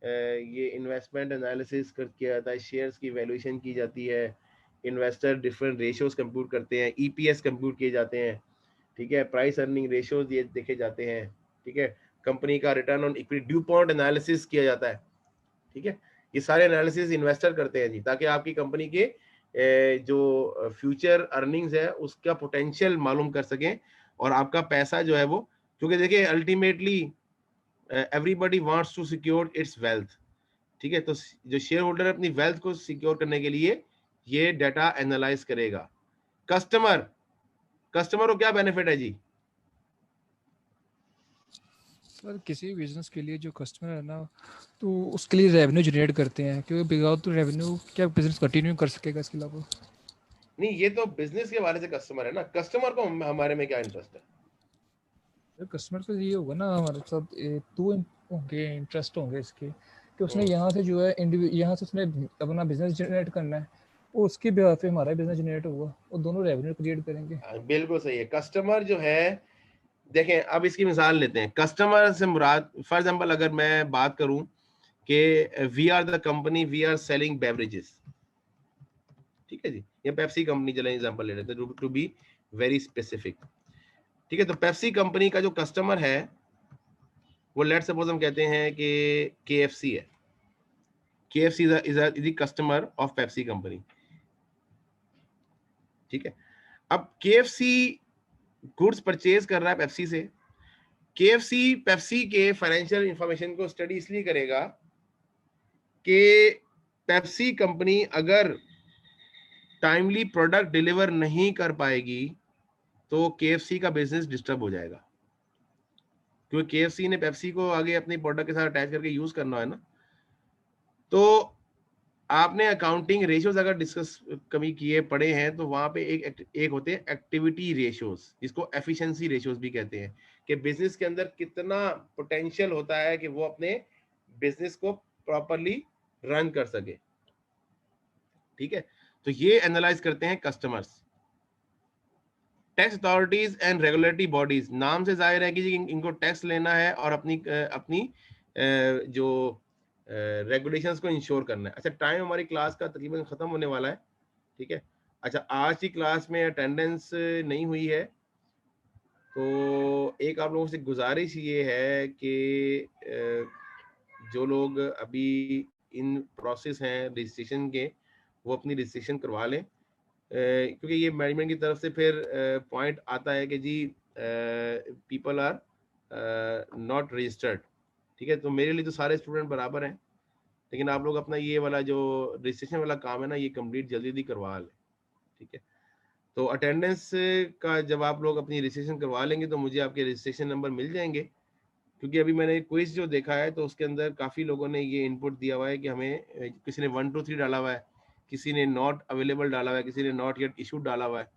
ये इन्वेस्टमेंट एनालिसिस किया जाता है, शेयर्स की वैल्यूएशन की जाती है, इन्वेस्टर डिफरेंट रेशियोज कंप्यूट करते हैं, ईपीएस कंप्यूट किए जाते हैं, ठीक है, प्राइस अर्निंग रेशियोज ये देखे जाते हैं, ठीक है, कंपनी का return on equity Dupont analysis किया जाता है, ठीक है। ये सारे एनालिसिस इन्वेस्टर करते हैं जी, ताकि आपकी कंपनी के जो फ्यूचर अर्निंग्स है उसका पोटेंशियल मालूम कर सकें, और आपका पैसा जो है वो, क्योंकि देखिए ultimately everybody wants to secure its wealth, ठीक है। तो जो शेयर होल्डर अपनी वेल्थ को सिक्योर करने के लिए ये डाटा एनालाइज करेगा। कस्टमर को क्या बेनिफिट है जी? सर किसी भी बिजनेस के लिए जो कस्टमर है ना, तो उसके लिए रेवेन्यू जनरेट करते हैं, क्योंकि विदाउट रेवेन्यू क्या बिजनेस कंटिन्यू कर सकेगा इसके अलावा? नहीं, ये तो बिजनेस के बारे से कस्टमर है ना, कस्टमर को हमारे में क्या इंटरेस्ट है? कस्टमर को ये होगा ना, हमारे साथ दो होंगे इंटरेस्ट होंगे इसके, कि उसने यहाँ से जो है यहाँ से उसने अपना बिजनेस जनरेट करना है, और उसके बिहाफ पे हमारा बिजनेस जनरेट होगा, और दोनों रेवेन्यू क्रिएट करेंगे। बिल्कुल सही है। कस्टमर जो है, देखें अब इसकी मिसाल लेते हैं। कस्टमर से मुराद, फॉर एग्जांपल अगर मैं बात करूं कि we are the company, we are selling beverages, ठीक है जी, ये पेप्सी कंपनी चले एग्जांपल ले लेते हैं टू बी वेरी स्पेसिफिक, ठीक है। तो पेप्सी कंपनी का जो कस्टमर है वो लेट्स सपोज हम कहते हैं कि KFC है, KFC is the customer of Pepsi company. ठीक है। अब KFC गुड्स परचेज कर रहा है पेप्सी से, KFC पेप्सी के फाइनेंशियल इंफॉर्मेशन को स्टडी इसलिए करेगा कि पेप्सी कंपनी अगर टाइमली प्रोडक्ट डिलीवर नहीं कर पाएगी तो KFC का बिजनेस डिस्टर्ब हो जाएगा, क्योंकि KFC ने पेप्सी को आगे अपनी प्रोडक्ट के साथ अटैच करके यूज करना है ना। तो आपने अकाउंटिंग रेशियोज अगर डिस्कस कभी किए पढ़े हैं तो वहां पे एक होते हैं एक्टिविटी रेशियोज, जिसको एफिशिएंसी रेशियोज भी कहते हैं, कि बिजनेस के अंदर कितना पोटेंशियल होता है कि वो अपने बिजनेस को प्रॉपरली रन कर सके। ठीक है, तो ये एनालाइज करते हैं customers. Tax authorities and regulatory bodies, नाम से जाहिर है कि जी इनको टैक्स लेना है और अपनी जो रेगुलेशंस को इंश्योर करना है। अच्छा, टाइम हमारी क्लास का तकरीबन ख़त्म होने वाला है। ठीक है, अच्छा आज की क्लास में अटेंडेंस नहीं हुई है, तो एक आप लोगों से गुजारिश ये है कि जो लोग अभी इन प्रोसेस हैं रजिस्ट्रेशन के, वो अपनी रजिस्ट्रेशन करवा लें, क्योंकि ये मैनेजमेंट की तरफ से फिर पॉइंट आता है कि जी पीपल आर नॉट रजिस्टर्ड। ठीक है, तो मेरे लिए तो सारे स्टूडेंट बराबर हैं, लेकिन आप लोग अपना ये वाला जो रजिस्ट्रेशन वाला काम है ना, ये कंप्लीट जल्दी जल्दी करवा लें। ठीक है, तो अटेंडेंस का जब आप लोग अपनी रजिस्ट्रेशन करवा लेंगे तो मुझे आपके रजिस्ट्रेशन नंबर मिल जाएंगे, क्योंकि अभी मैंने क्विज जो देखा है तो उसके अंदर काफ़ी लोगों ने ये इनपुट दिया हुआ है कि हमें, किसी ने 1 2 3 डाला हुआ है, किसी ने नॉट अवेलेबल डाला हुआ है, किसी ने नॉट येट इशूड डाला हुआ है।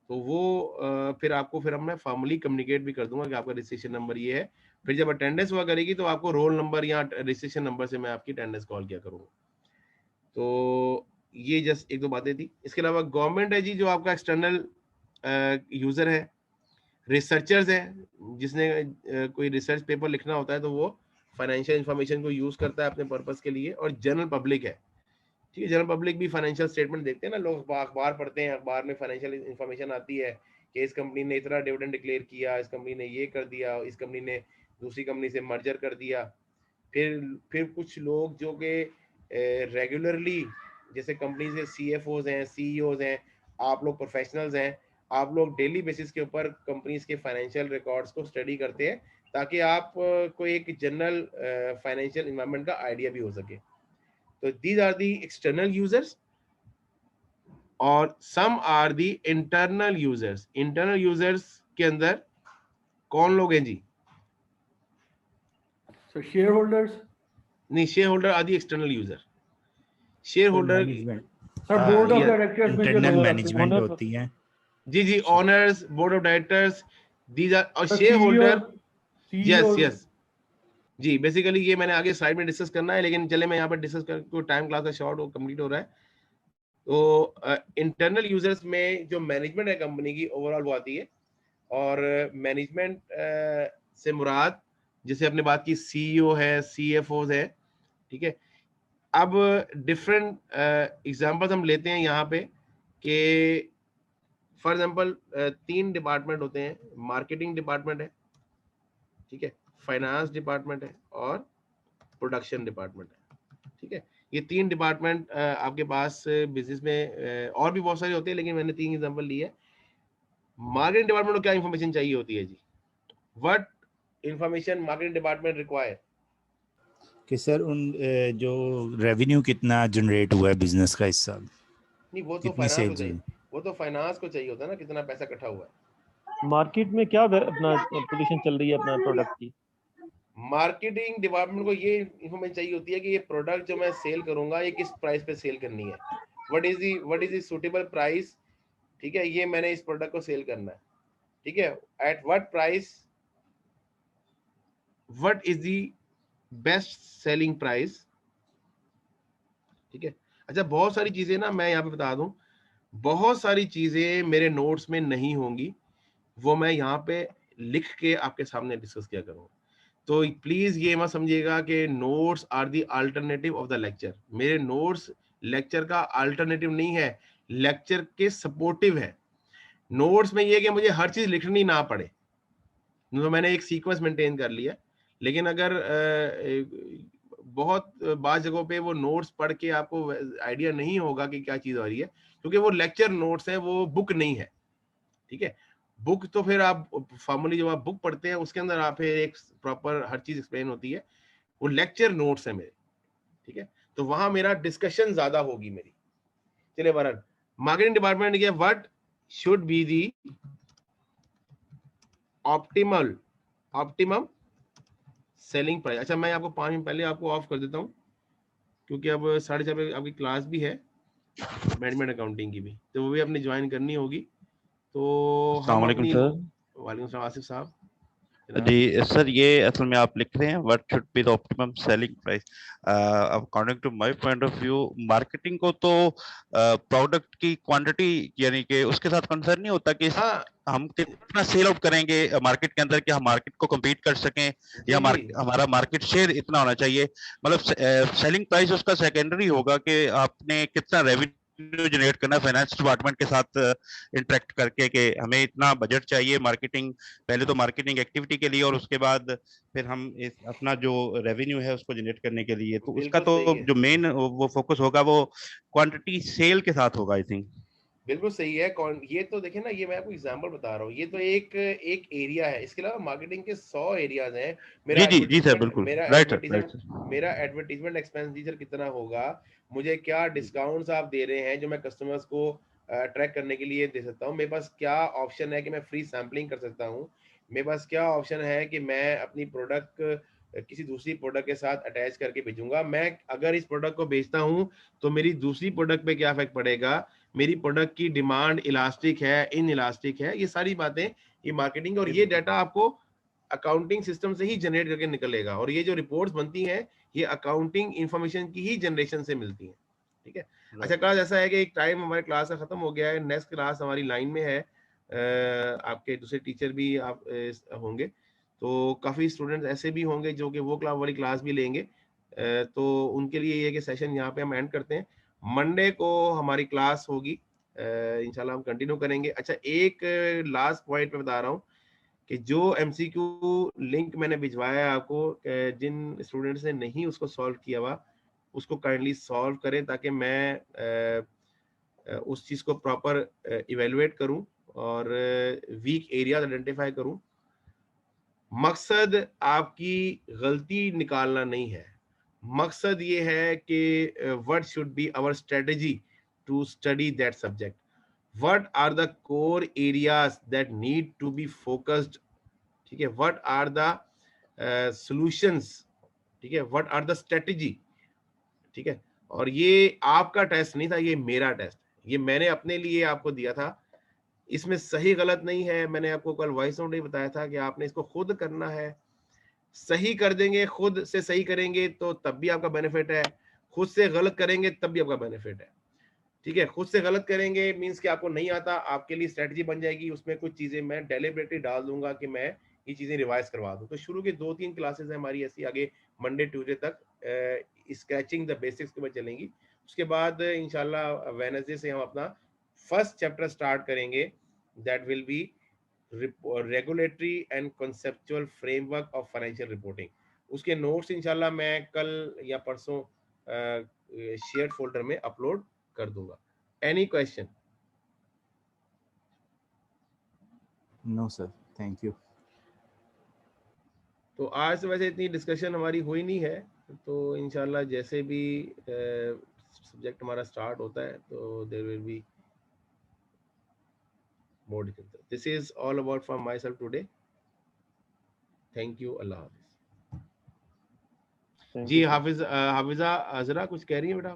तो वो फिर आपको फिर मैं फॉर्मली कम्युनिकेट भी कर दूंगा कि आपका रजिस्ट्रेशन नंबर ये है। फिर जब अटेंडेंस हुआ करेगी तो आपको रोल नंबर या रजिस्ट्रेशन नंबर से मैं आपकी अटेंडेंस कॉल किया करूँगा। तो ये जस्ट एक दो बातें थी। इसके अलावा गवर्नमेंट है जी जो आपका एक्सटर्नल यूज़र है, रिसर्चर्स हैं, जिसने कोई रिसर्च पेपर लिखना होता है तो वो फाइनेंशियल इंफॉर्मेशन को यूज़ करता है अपने पर्पस के लिए, और जनरल पब्लिक है। ठीक है, जनरल पब्लिक भी फाइनेंशियल स्टेटमेंट देखते हैं ना, लोग अखबार पढ़ते हैं, अखबार में फाइनेंशियल इंफॉर्मेशन आती है कि इस कंपनी ने इतना डिविडेंड डिक्लेयर किया, इस कंपनी ने ये कर दिया, इस कंपनी ने दूसरी कंपनी से मर्जर कर दिया। फिर कुछ लोग जो कि रेगुलरली, जैसे कंपनी के CFOs हैं, CEOs हैं, आप लोग प्रोफेशनल्स हैं, आप लोग डेली बेसिस के ऊपर कंपनीज के फाइनेंशियल रिकॉर्ड्स को स्टडी करते हैं ताकि आप को एक जनरल फाइनेंशियल इन्वायरमेंट का आइडिया भी हो सके। तो these are the external users और some are the internal users। internal users के अंदर कौन लोग हैं जी? So shareholders? नहीं, shareholder are the external user। shareholder Sir, board of directors में जो इंटरनल लोग मैनेजमेंट आते हैं, होती हैं। जी जी, owners, board of directors, these are और Sir, shareholder। CEO yes जी, बेसिकली ये मैंने आगे स्लाइड में डिस्कस करना है, लेकिन चले मैं यहाँ पर डिस्कस कर, टाइम क्लास का शॉर्ट कंप्लीट हो रहा है। तो इंटरनल यूजर्स में जो मैनेजमेंट है कंपनी की ओवरऑल वो आती है, और मैनेजमेंट से मुराद जैसे अपने बात की CEO है, CFOs है। ठीक है, अब डिफरेंट एग्जांपल्स हम लेते हैं यहाँ पे कि फॉर एग्जांपल 3 डिपार्टमेंट होते हैं, मार्केटिंग डिपार्टमेंट है, ठीक है, फाइनेंस डिपार्टमेंट है और प्रोडक्शन डिपार्टमेंट है। ठीक है, ये 3 डिपार्टमेंट आपके पास बिजनेस में और भी बहुत सारे होते हैं, लेकिन मैंने 3 एग्जांपल लिए है। मार्केटिंग डिपार्टमेंट को क्या इंफॉर्मेशन चाहिए होती है जी? What information marketing department require? कि सर उन जो रेवेन्यू कितना जनरेट हुआ है बिजनेस का इस साल, नहीं वो तो कितनी फाइनेंस को सेल्स चाहिए, हुई? वो तो फाइनेंस को चाहिए होता है ना, कितना पैसा इकट्ठा हुआ है। मार्केट में क्या अपना पोजीशन चल रही है अपना प्रोडक्ट की? मार्केटिंग डिपार्टमेंट को ये इंफॉर्मेशन चाहिए होती है कि ये प्रोडक्ट जो मैं सेल करूंगा ये किस प्राइस पे सेल करनी है, what is the suitable price. ठीक है, ये मैंने इस प्रोडक्ट को सेल करना है। ठीक है, at what price, what is the best selling price. ठीक है, अच्छा बहुत सारी चीजें ना मैं यहाँ पे बता दूं, बहुत सारी चीजें मेरे नोट्स में नहीं होंगी, वो मैं यहाँ पे लिख के आपके सामने डिस्कस किया करूंगा। तो प्लीज ये मत समझिएगा कि notes are the alternative of the lecture. मेरे नोट्स लेक्चर का अल्टरनेटिव नहीं है, लेक्चर के सपोर्टिव है। नोट्स में ये कि मुझे हर चीज लिखनी ना पड़े, तो मैंने एक सीक्वेंस मेंटेन कर लिया। लेकिन अगर बहुत बाज़ जगहों पे वो नोट्स पढ़ के आपको आइडिया नहीं होगा कि क्या चीज़ हो रही है, क्योंकि वो लेक्चर नोट्स हैं, वो बुक नहीं है, ठीक है। बुक तो फिर आप फॉर्मली जब आप बुक पढ़ते हैं उसके अंदर आप एक प्रॉपर हर चीज़ एक्सप्लेन होती है, वो लेक्चर नोट्स है मेरे, ठीक है। तो वहां मेरा डिस्कशन ज्यादा होगी मेरी। चलिए बहरहाल मार्केटिंग डिपार्टमेंट ने किया what should be the optimum selling price. अच्छा मैं आपको 5 मिनट पहले आपको ऑफ कर देता हूँ, क्योंकि अब 4:30 पे आपकी क्लास भी है मैनेजमेंट अकाउंटिंग की भी, तो वो भी आपने ज्वाइन करनी होगी। तो हम अपनी वालेकुम सलाम आसिफ साहब। जी सर, ये असल में आप लिख रहे हैं what should be the optimum selling price. According to my point of view, marketing को तो प्रोडक्ट की क्वांटिटी यानी कि उसके साथ कंसर्न नहीं होता कि हम कितना सेल आउट करेंगे मार्केट के अंदर कि हम मार्केट को compete कर सकें, या हमारा मार्केट शेयर इतना होना चाहिए। मतलब सेलिंग प्राइस उसका सेकेंडरी होगा कि आपने कितना रेवेन्यू जनरेट करना फाइनेंस डिपार्टमेंट के साथ इंटरेक्ट करके कि हमें इतना बजट चाहिए मार्केटिंग, पहले तो मार्केटिंग एक्टिविटी के लिए और उसके बाद फिर हम अपना जो रेवेन्यू है उसको जनरेट करने के लिए। तो उसका तो जो मेन वो फोकस होगा वो क्वांटिटी सेल के साथ होगा आई थिंक। बिल्कुल सही है। ये तो देखिए ना, ये मैं आपको एग्जांपल बता रहा हूँ, ये तो एक एरिया है, इसके अलावा मार्केटिंग के 100 एरियाज हैं। जी सर बिल्कुल मेरा एडवर्टीजमेंट एक्सपेंडिचर कितना होगा, मुझे क्या डिस्काउंट्स आप दे रहे हैं जो मैं कस्टमर्स को अट्रैक्ट करने के लिए दे सकता हूँ, मेरे पास क्या ऑप्शन है कि मैं फ्री सैम्पलिंग कर सकता हूँ, मेरे पास क्या ऑप्शन है कि मैं अपनी प्रोडक्ट किसी दूसरी प्रोडक्ट के साथ अटैच करके भेजूंगा, मैं अगर इस प्रोडक्ट को बेचता हूँ तो मेरी दूसरी प्रोडक्ट पे क्या इफेक्ट पड़ेगा, मेरी प्रोडक्ट की डिमांड इलास्टिक है, इन इलास्टिक है, ये सारी बातें ये मार्केटिंग, और ये डाटा आपको अकाउंटिंग सिस्टम से ही जनरेट करके निकलेगा। और ये जो रिपोर्ट्स बनती हैं ये अकाउंटिंग इंफॉर्मेशन की ही जनरेशन से मिलती हैं, ठीक है। अच्छा क्लास ऐसा है कि एक टाइम हमारे क्लास का खत्म हो गया है, नेक्स्ट क्लास हमारी लाइन में है, आपके दूसरे टीचर भी आप होंगे, तो काफ़ी स्टूडेंट्स ऐसे भी होंगे जो कि वो वाली क्लास भी लेंगे, तो उनके लिए ये कि सेशन यहाँ पे हम एंड करते हैं। मंडे को हमारी क्लास होगी, इंशाल्लाह हम कंटिन्यू करेंगे। अच्छा एक लास्ट पॉइंट पे बता रहा हूँ कि जो MCQ लिंक मैंने भिजवाया है आपको, जिन स्टूडेंट्स ने नहीं उसको सॉल्व किया हुआ उसको काइंडली सॉल्व करें, ताकि मैं उस चीज़ को प्रॉपर इवेलुएट करूं और वीक एरियाज आइडेंटिफाई करूं। मकसद आपकी गलती निकालना नहीं है, मकसद ये है कि what should be our strategy to study that subject, what are the core areas that need to be focused, ठीक है, व्हाट आर द सॉल्यूशंस, ठीक है, व्हाट आर द स्ट्रेटजी, ठीक है। और ये आपका टेस्ट नहीं था, ये मेरा टेस्ट, ये मैंने अपने लिए आपको दिया था, इसमें सही गलत नहीं है। मैंने आपको कल वॉइस नोट में बताया था कि आपने इसको खुद करना है, सही कर देंगे, खुद से सही करेंगे तो तब भी आपका बेनिफिट है, खुद से गलत करेंगे तब भी आपका बेनिफिट है, ठीक है। खुद से गलत करेंगे मींस कि आपको नहीं आता, आपके लिए स्ट्रेटजी बन जाएगी, उसमें कुछ चीजें मैं डेलिबरेटली डाल दूंगा कि मैं ये चीजें रिवाइज करवा दूं। तो शुरू के 2-3 क्लासेस है हमारी ऐसी, आगे मंडे ट्यूसडे तक स्क्रैचिंग द बेसिक्स के बाद चलेंगी। उसके बाद इंशाल्लाह वेडनेसडे से हम अपना फर्स्ट चैप्टर स्टार्ट करेंगे, that will be regulatory and conceptual framework of financial reporting. उसके नोट्स इंशाल्लाह मैं कल या परसों शेयर फोल्डर में अपलोड कर दूंगा। Any question? No sir, thank you. तो आज से वैसे इतनी डिस्कशन हमारी हुई नहीं है, तो इंशाल्लाह जैसे भी सब्जेक्ट हमारा स्टार्ट होता है तो there will be more details. This is all about from myself today. Thank you. Allah Hafiz. जी हाफिजा अजरा कुछ कह रही है बेटा?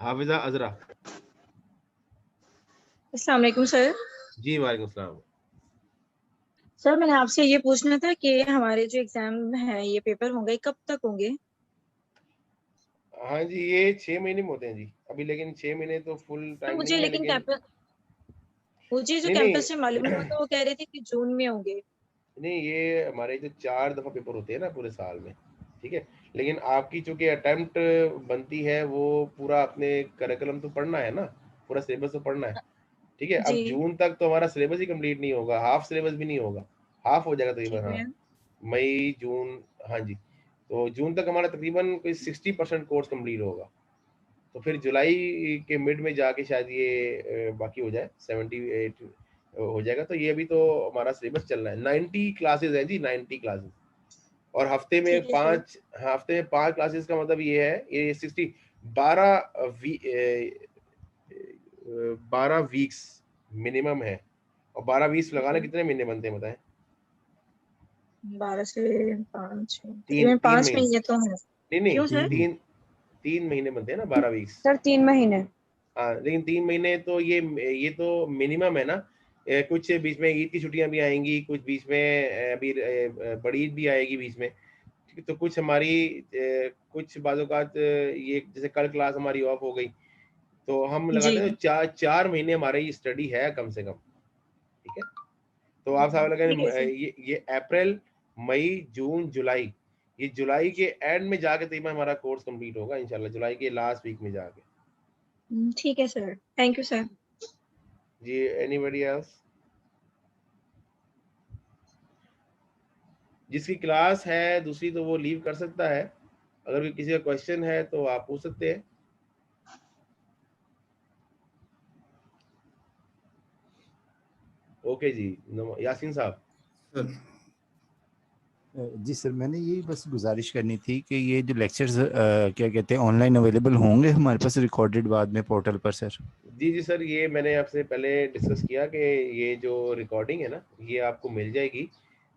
हाफिजा अजरा। अस्सलाम वालेकुम सर। जी वालेकुम सलाम। सर मैंने आपसे ये पूछना था कि हमारे जो एग्जाम है ये पेपर होंगे कब तक होंगे? हाँ जी ये 6 महीने में होते हैं जी अभी, लेकिन 6 महीने तो फुल टाइम मुझे नहीं है, लेकिन लेकिन मुझे जो नहीं कैंपस से मालूम हुआ तो वो कह रहे थे कि जून में होंगे। नहीं, ये हमारे जो 4 दफा पेपर होते हैं ना पूरे साल में, ठीक है, लेकिन आपकी चूंकि अटेम्प्ट बनती है वो पूरा अपने करिकुलम तो पढ़ना है ना, पूरा सिलेबस तो पढ़ना है, ठीक है। अब जून तक तो हमारा सिलेबस ही कंप्लीट नहीं होगा, हाफ सिलेबस भी नहीं होगा, हाफ हो जाएगा तकरीबन। हाँ मई जून, हाँ जी, तो जून तक हमारा तकरीबन कोई 60% कोर्स कंप्लीट होगा। तो फिर जुलाई के मिड में जाके शायद ये बाकी हो जाए, 78 हो जाएगा। तो ये अभी तो हमारा सिलेबस चल रहा है। 90 क्लासेस है जी, 90 क्लासेस, और हफ्ते में ठीक है सर। 5 क्लासेस का मतलब ये है, ये 12 12 वीक्स मिनिमम है। और 12 वीक्स लगाना कितने महीने बनते हैं बताएं? 12 से 5 तीन तकरीबन 5 महीने, महीने तो है। नहीं क्यों सर? तीन महीने बनते हैं ना 12 वीक्स। सर 3 महीने। हाँ, लेकिन 3 महीने तो ये तो मिनिमम है ना। कुछ बीच में ईद की छुट्टियां भी आएंगी, कुछ बीच में अभी बड़ी ईद भी आएगी बीच में। तो कुछ हमारी कुछ बाज़ औक़ात ये जैसे कल क्लास हमारी ऑफ हो गई, तो हम लगाते जी। हैं 4 महीने हमारी ये स्टडी है कम से कम, ठीक है। तो आप साहब लगा ठीक है सर। ये अप्रैल, मई, जून, जुलाई, ये जुलाई के एंड में जाके तकरीबन हमारा कोर्स कंप्लीट होगा इंशाल्लाह, जुलाई के लास्ट वीक में जाके। ठीक है सर, थैंक यू सर। जी, एनीबॉडी एल्स? जिसकी क्लास है दूसरी तो वो लीव कर सकता है। अगर कोई किसी का क्वेश्चन है तो आप पूछ सकते हैं। ओके जी, यासीन साहब। जी सर, मैंने यही बस गुजारिश करनी थी कि ये जो लेक्चर्स क्या कहते हैं ऑनलाइन अवेलेबल होंगे हमारे पास रिकॉर्डेड बाद में पोर्टल पर सर? जी सर, ये मैंने आपसे पहले डिस्कस किया कि ये जो रिकॉर्डिंग है ना, ये आपको मिल जाएगी,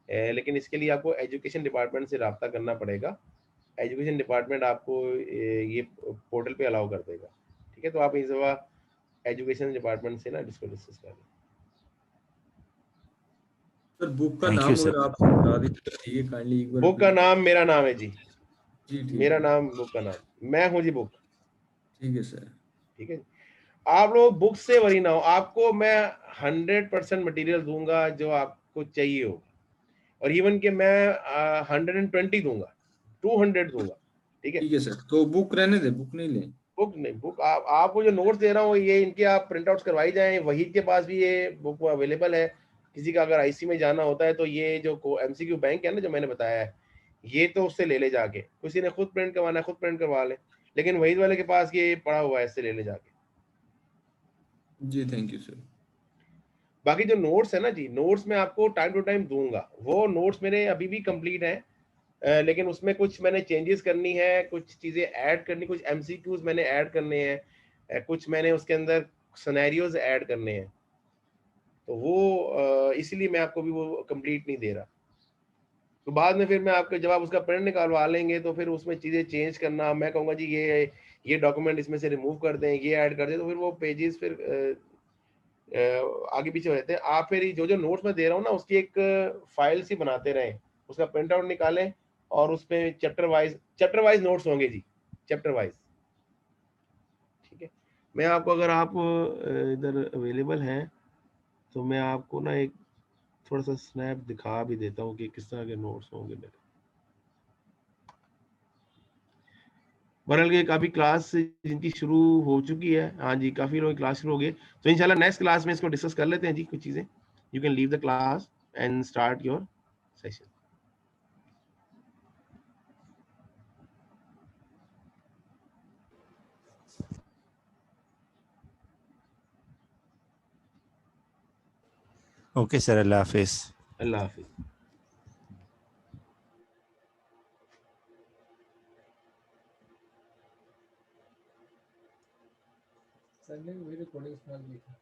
लेकिन इसके लिए आपको एजुकेशन डिपार्टमेंट से रब्ता करना पड़ेगा। एजुकेशन डिपार्टमेंट आपको ये पोर्टल पे अलाउ कर देगा, ठीक है। तो आप इस दफ़ा एजुकेशन डिपार्टमेंट से ना इसको डिस्कस कर लें। सर बुक का Thank नाम you, sir. अगर आप बता दें तो ठीक है, काइंडली एक बार बुक का नाम मेरा नाम है जी। जी ठीक मेरा है। नाम, बुक का नाम मैं हूँ जी, बुक। ठीक है सर। ठीक है, आप लोग बुक से वरी ना हो, आपको मैं 100% मटेरियल दूंगा जो आपको चाहिए हो, और इवन कि मैं 120 दूंगा, 200 दूंगा, ठीक है। ठीक है सर, तो बुक रहने दे, बुक नहीं लें। बुक नहीं, बुक आपको जो नोट्स दे रहा हूँ ये इनके आप प्रिंट आउट्स करवाई जाएं। वहीद के पास भी ये बुक अवेलेबल है। किसी का अगर आईसी में जाना होता है तो ये जो एमसीक्यू बैंक है ना, जो मैंने बताया है, ये तो उससे ले जाके, किसी ने खुद प्रिंट करवाना है खुद प्रिंट करवा ले, लेकिन वहीद वाले के पास ये पड़ा हुआ है, इससे ले जाके। जी थैंक यू सर। बाकी जो नोट्स है ना जी, नोट्स मैं आपको टाइम टू टाइम दूंगा। वो नोट्स मेरे अभी भी कंप्लीट हैं, लेकिन उसमें कुछ मैंने चेंजेस करनी है, कुछ चीज़ें ऐड करनी, कुछ एमसीक्यूज मैंने ऐड करने हैं, कुछ मैंने उसके अंदर सिनेरियोज ऐड करने हैं। तो वो इसीलिए मैं आपको भी वो कंप्लीट नहीं दे रहा। तो बाद में फिर मैं आपको, जब आप उसका प्रिंट निकालवा लेंगे तो फिर उसमें चीज़ें चेंज करना, मैं कहूँगा जी ये डॉक्यूमेंट इसमें से रिमूव कर दें, ये ऐड कर दें, तो फिर वो पेजेस फिर आगे पीछे हो जाते हैं। आप फिर जो नोट्स मैं दे रहा हूँ ना, उसकी एक फाइल सी बनाते रहें, उसका प्रिंट आउट निकालें, और उस पर चैप्टर वाइज नोट्स होंगे जी, चैप्टर वाइज, ठीक है। मैं आपको, अगर आप इधर अवेलेबल हैं तो मैं आपको ना एक थोड़ा सा स्नैप दिखा भी देता हूँ कि किस तरह के नोट्स होंगे मेरे। बहरहाल के काफ़ी क्लास जिनकी शुरू हो चुकी है, हाँ जी, काफ़ी लोगों की क्लास शुरू हो गई, तो इंशाल्लाह नेक्स्ट क्लास में इसको डिस्कस कर लेते हैं जी, कुछ चीज़ें। You can leave the class and start your session. Okay sir, अल्लाह हाफिज़। अल्लाह हाफिज़। सर ने वही रिकॉर्डिंग इस्तेमाल की थी।